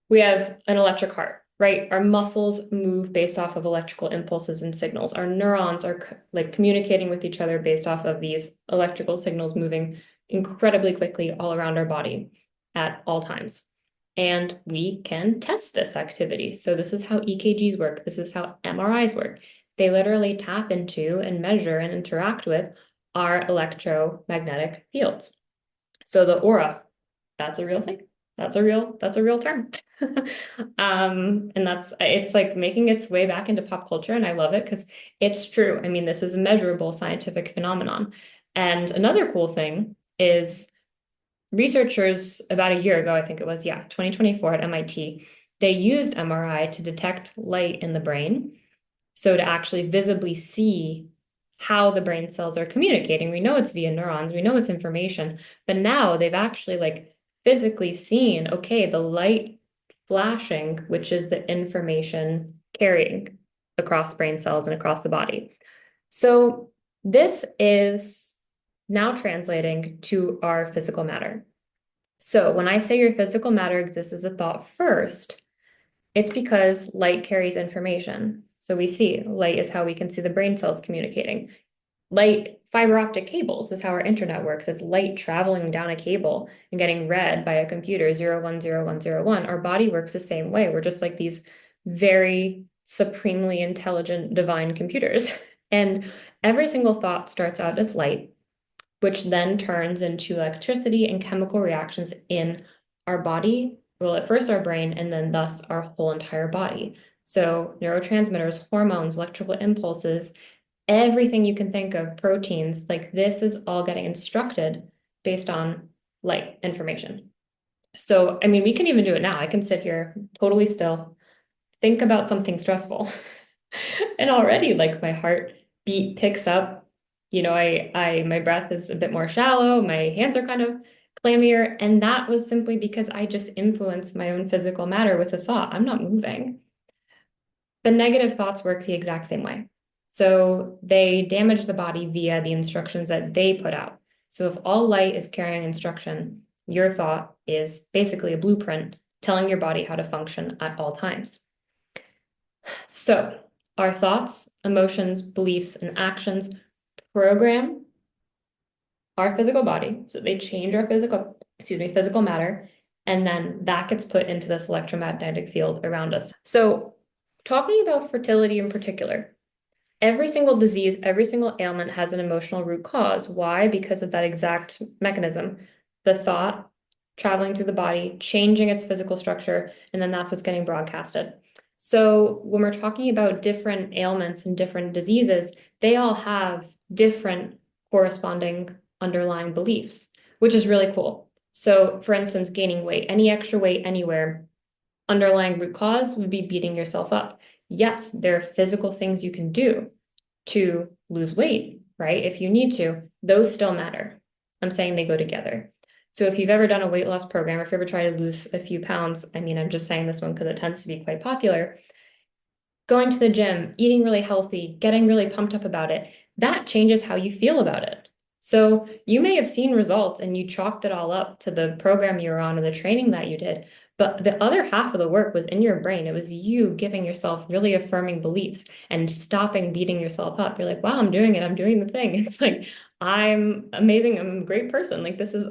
we have an electric heart, right? Our muscles move based off of electrical impulses and signals. Our neurons are like communicating with each other based off of these electrical signals moving incredibly quickly all around our body at all times. And we can test this activity. So this is how EKGs work. This is how MRIs work. They literally tap into and measure and interact with our electromagnetic fields. So the aura, that's a real thing. That's a real term. And it's like making its way back into pop culture, and I love it because it's true. I mean, this is a measurable scientific phenomenon. And another cool thing is researchers about a year ago, I think it was, 2024 at MIT, they used MRI to detect light in the brain. So to actually visibly see how the brain cells are communicating. We know it's via neurons, we know it's information, but now they've actually like physically seen, okay, the light flashing, which is the information carrying across brain cells and across the body. So this is now translating to our physical matter. So when I say your physical matter exists as a thought first, it's because light carries information. So we see light is how we can see the brain cells communicating. light fiber optic cables is how our internet works. It's light traveling down a cable and getting read by a computer 010101. Our body works the same way. We're just like these very supremely intelligent divine computers. And every single thought starts out as light, which then turns into electricity and chemical reactions in our body. Well, at first our brain, and then thus our whole entire body. So neurotransmitters, hormones, electrical impulses, everything you can think of, proteins, like this is all getting instructed based on light information. So, I mean, we can even do it now. I can sit here totally still, think about something stressful, and already like my heart beat picks up. My breath is a bit more shallow, my hands are kind of clammier, and that was simply because I just influenced my own physical matter with a thought. I'm not moving. The negative thoughts work the exact same way. So they damage the body via the instructions that they put out. So if all light is carrying instruction, your thought is basically a blueprint telling your body how to function at all times. So our thoughts, emotions, beliefs, and actions program our physical body. So they change our physical matter, and then that gets put into this electromagnetic field around us. So talking about fertility in particular, every single disease, every single ailment has an emotional root cause. Why? Because of that exact mechanism. The thought traveling through the body, changing its physical structure, and then that's what's getting broadcasted. So when we're talking about different ailments and different diseases, they all have different corresponding underlying beliefs, which is really cool. So for instance, gaining weight, any extra weight anywhere, underlying root cause would be beating yourself up. Yes, there are physical things you can do to lose weight, right? If you need to, those still matter. I'm saying they go together. So if you've ever done a weight loss program, or if you ever try to lose a few pounds, I mean, I'm just saying this one because it tends to be quite popular, going to the gym, eating really healthy, getting really pumped up about it, that changes how you feel about it. So you may have seen results and you chalked it all up to the program you were on or the training that you did, but the other half of the work was in your brain. It was you giving yourself really affirming beliefs and stopping beating yourself up. You're like, wow, I'm doing it. I'm doing the thing. It's like, I'm amazing. I'm a great person. Like this is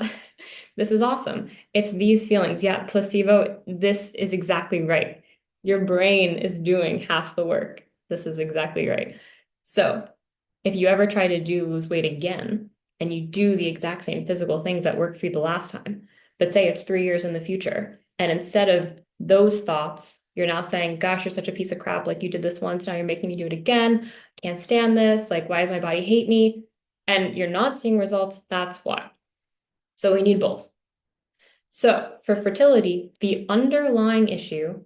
this is awesome. It's these feelings. Yeah, placebo, this is exactly right. Your brain is doing half the work. This is exactly right. So if you ever try to lose weight again and you do the exact same physical things that worked for you the last time, but say it's 3 years in the future, and instead of those thoughts, you're now saying, gosh, you're such a piece of crap. Like you did this once, now you're making me do it again. Can't stand this. Like, why does my body hate me? And you're not seeing results. That's why. So we need both. So for fertility, the underlying issue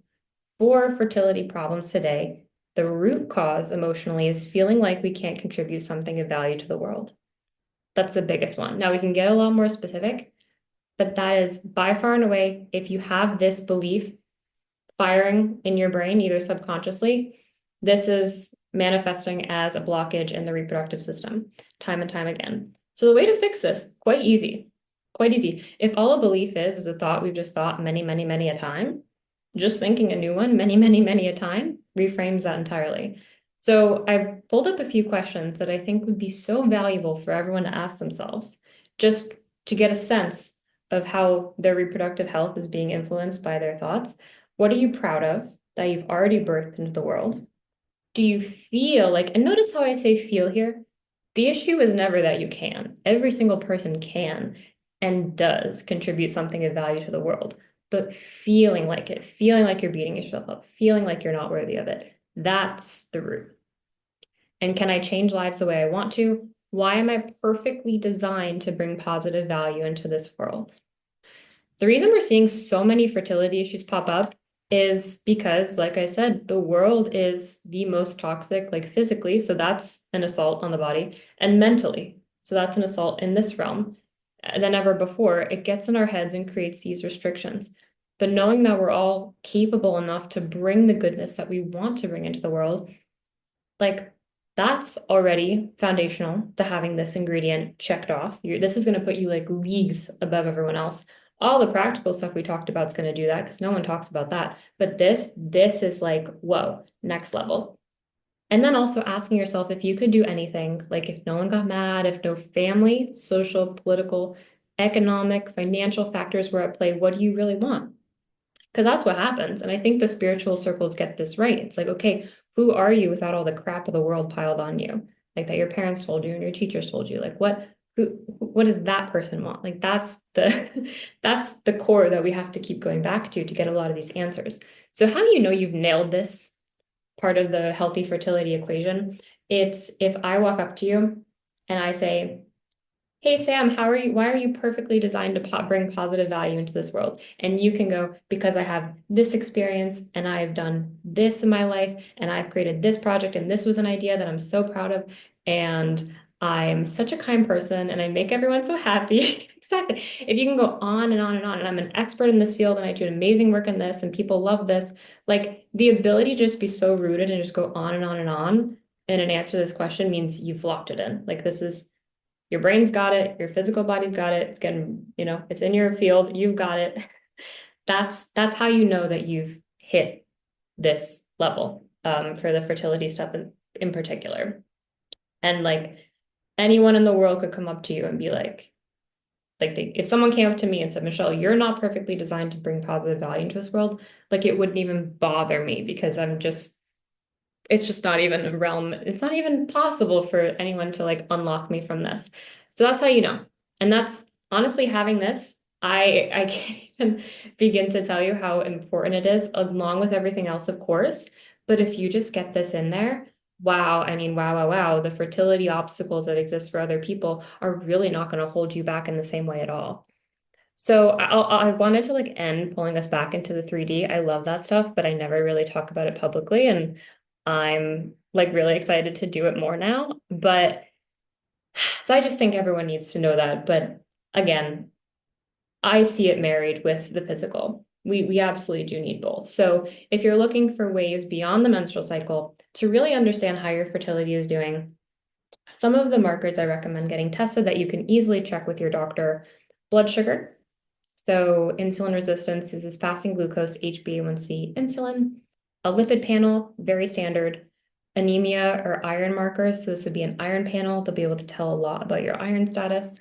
for fertility problems today, the root cause emotionally is feeling like we can't contribute something of value to the world. That's the biggest one. Now we can get a lot more specific, but that is by far and away, if you have this belief firing in your brain, either subconsciously, this is manifesting as a blockage in the reproductive system time and time again. So the way to fix this, quite easy, quite easy. If all a belief is a thought we've just thought many, many, many a time, just thinking a new one many, many, many a time reframes that entirely. So I've pulled up a few questions that I think would be so valuable for everyone to ask themselves, just to get a sense of how their reproductive health is being influenced by their thoughts. What are you proud of that you've already birthed into the world? Do you feel like, and notice how I say feel here? The issue is never that you can. Every single person can and does contribute something of value to the world. But feeling like it, feeling like you're beating yourself up, feeling like you're not worthy of it, that's the root. And can I change lives the way I want to? Why am I perfectly designed to bring positive value into this world? The reason we're seeing so many fertility issues pop up is because, like I said, the world is the most toxic, like physically, so that's an assault on the body, and mentally, so that's an assault in this realm than ever before. It gets in our heads and creates these restrictions. But knowing that we're all capable enough to bring the goodness that we want to bring into the world, like that's already foundational to having this ingredient checked off. This is going to put you like leagues above everyone else. All the practical stuff we talked about is going to do that because no one talks about that. But this is like, whoa, next level. And then also asking yourself if you could do anything, like if no one got mad, if no family, social, political, economic, financial factors were at play, what do you really want? Because that's what happens. And I think the spiritual circles get this right. It's like, okay, who are you without all the crap of the world piled on you? Like that your parents told you and your teachers told you. Like what does that person want? Like that's the that's the core that we have to keep going back to get a lot of these answers. So how do you know you've nailed this part of the healthy fertility equation? It's if I walk up to you and I say, hey Sam, how are you? Why are you perfectly designed to bring positive value into this world? And you can go, because I have this experience and I've done this in my life and I've created this project and this was an idea that I'm so proud of. And I'm such a kind person and I make everyone so happy. Exactly. If you can go on and on and on, and I'm an expert in this field and I do amazing work in this and people love this, like the ability to just be so rooted and just go on and on and on in an answer to this question means you've locked it in. Like this is your brain's got it, your physical body's got it, it's getting, it's in your field, you've got it. That's how you know that you've hit this level for the fertility stuff in particular. And like anyone in the world could come up to you and be like if someone came up to me and said, Michelle, you're not perfectly designed to bring positive value into this world, like it wouldn't even bother me because it's just not even a realm. It's not even possible for anyone to like unlock me from this. So that's how you know. And that's honestly having this, I can't even begin to tell you how important it is, along with everything else, of course. But if you just get this in there, wow, I mean, wow, wow, wow, the fertility obstacles that exist for other people are really not going to hold you back in the same way at all. So I wanted to like end pulling us back into the 3D. I love that stuff, but I never really talk about it publicly. And I'm like really excited to do it more now. But so I just think everyone needs to know that. But again, I see it married with the physical. We absolutely do need both. So if you're looking for ways beyond the menstrual cycle to really understand how your fertility is doing, some of the markers I recommend getting tested that you can easily check with your doctor: blood sugar. So insulin resistance is this fasting glucose, HbA1c, insulin, a lipid panel, very standard, anemia or iron markers. So this would be an iron panel. They'll be able to tell a lot about your iron status.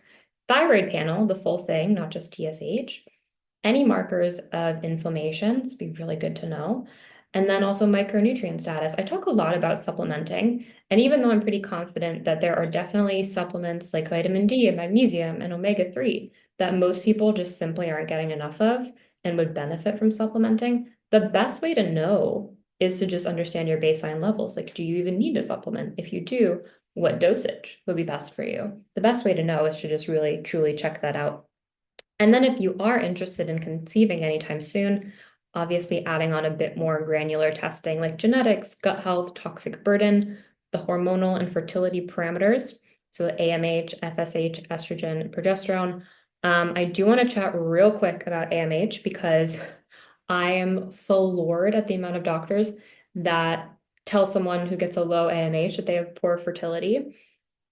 Thyroid panel, the full thing, not just TSH. Any markers of inflammation, this would be really good to know. And then also micronutrient status. I talk a lot about supplementing. And even though I'm pretty confident that there are definitely supplements like vitamin D and magnesium and omega-3 that most people just simply aren't getting enough of and would benefit from supplementing, the best way to know is to just understand your baseline levels. Like, do you even need to supplement? If you do, what dosage would be best for you? The best way to know is to just really, truly check that out. And then if you are interested in conceiving anytime soon, obviously adding on a bit more granular testing like genetics, gut health, toxic burden, the hormonal and fertility parameters, so AMH, FSH, estrogen, progesterone. I do want to chat real quick about AMH because I am floored at the amount of doctors that tell someone who gets a low AMH that they have poor fertility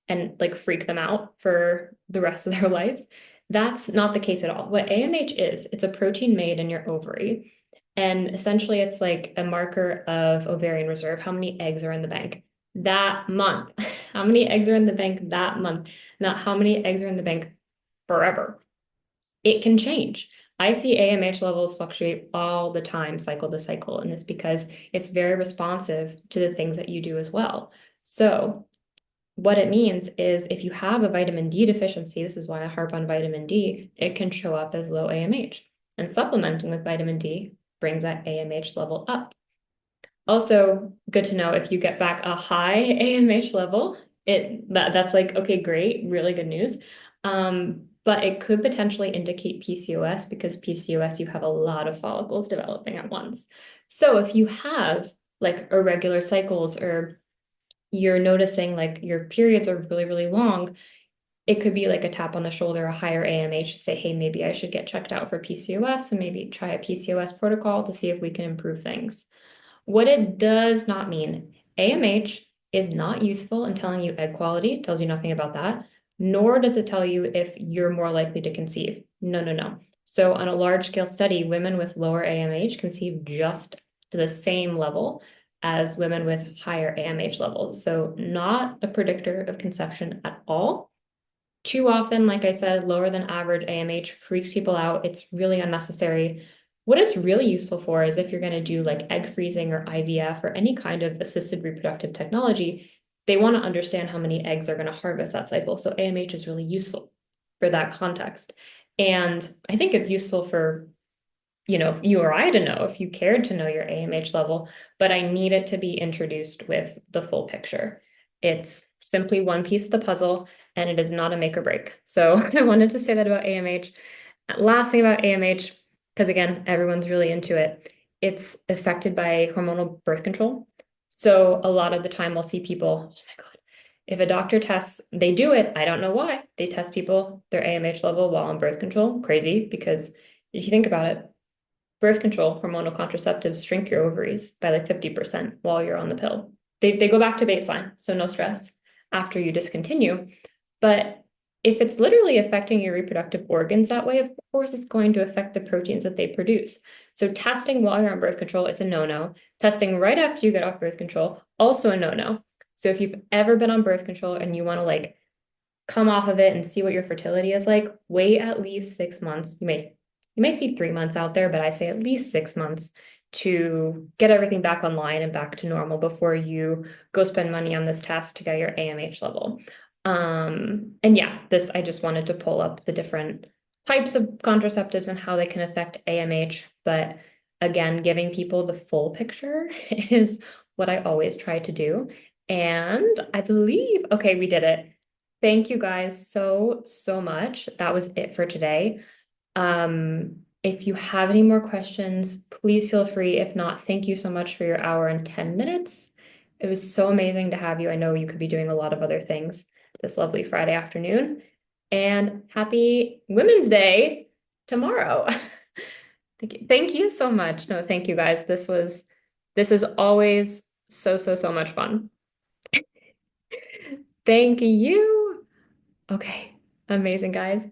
and like freak them out for the rest of their life. That's not the case at all. What AMH is, it's a protein made in your ovary. And essentially, it's like a marker of ovarian reserve, how many eggs are in the bank that month, how many eggs are in the bank that month, not how many eggs are in the bank forever. It can change. I see AMH levels fluctuate all the time, cycle to cycle, and it's because it's very responsive to the things that you do as well. So what it means is if you have a vitamin D deficiency, this is why I harp on vitamin D, it can show up as low AMH. And supplementing with vitamin D brings that AMH level up. Also, good to know if you get back a high AMH level, that's like, okay, great, really good news. But it could potentially indicate PCOS because PCOS, you have a lot of follicles developing at once. So if you have like irregular cycles or you're noticing like your periods are really, really long, it could be like a tap on the shoulder, a higher AMH to say, hey, maybe I should get checked out for PCOS and maybe try a PCOS protocol to see if we can improve things. What it does not mean, AMH is not useful in telling you egg quality, it tells you nothing about that, nor does it tell you if you're more likely to conceive. No, no, no. So on a large scale study, women with lower AMH conceive just to the same level as women with higher AMH levels. So not a predictor of conception at all. Too often, like I said, lower than average AMH freaks people out. It's really unnecessary. What it's really useful for is if you're going to do like egg freezing or IVF or any kind of assisted reproductive technology, they want to understand how many eggs they're going to harvest that cycle. So AMH is really useful for that context. And I think it's useful for you or I to know if you cared to know your AMH level, but I need it to be introduced with the full picture. It's simply one piece of the puzzle and it is not a make or break. So I wanted to say that about AMH. Last thing about AMH, because again, everyone's really into it, it's affected by hormonal birth control. So a lot of the time we'll see people, oh my God, if a doctor tests, they do it. I don't know why. They test people, their AMH level while on birth control. Crazy, because if you think about it, birth control, hormonal contraceptives shrink your ovaries by like 50% while you're on the pill. They go back to baseline, so no stress after you discontinue. But if it's literally affecting your reproductive organs that way, of course it's going to affect the proteins that they produce. So testing while you're on birth control, it's a no-no. Testing right after you get off birth control, also a no-no. So if you've ever been on birth control and you want to like come off of it and see what your fertility is like, wait at least 6 months. You may see 3 months out there, but I say at least 6 months to get everything back online and back to normal before you go spend money on this test to get your AMH level. And yeah, this I just wanted to pull up the different types of contraceptives and how they can affect AMH. But again, giving people the full picture is what I always try to do. And I believe, okay, we did it. Thank you guys so, so much. That was it for today. If you have any more questions, please feel free. If not, thank you so much for your hour and 10 minutes. It was so amazing to have you. I know you could be doing a lot of other things this lovely Friday afternoon. And happy Women's Day tomorrow. Thank you. Thank you so much. No, thank you guys. This is always so, so, so much fun. Thank you. Okay. Amazing, guys.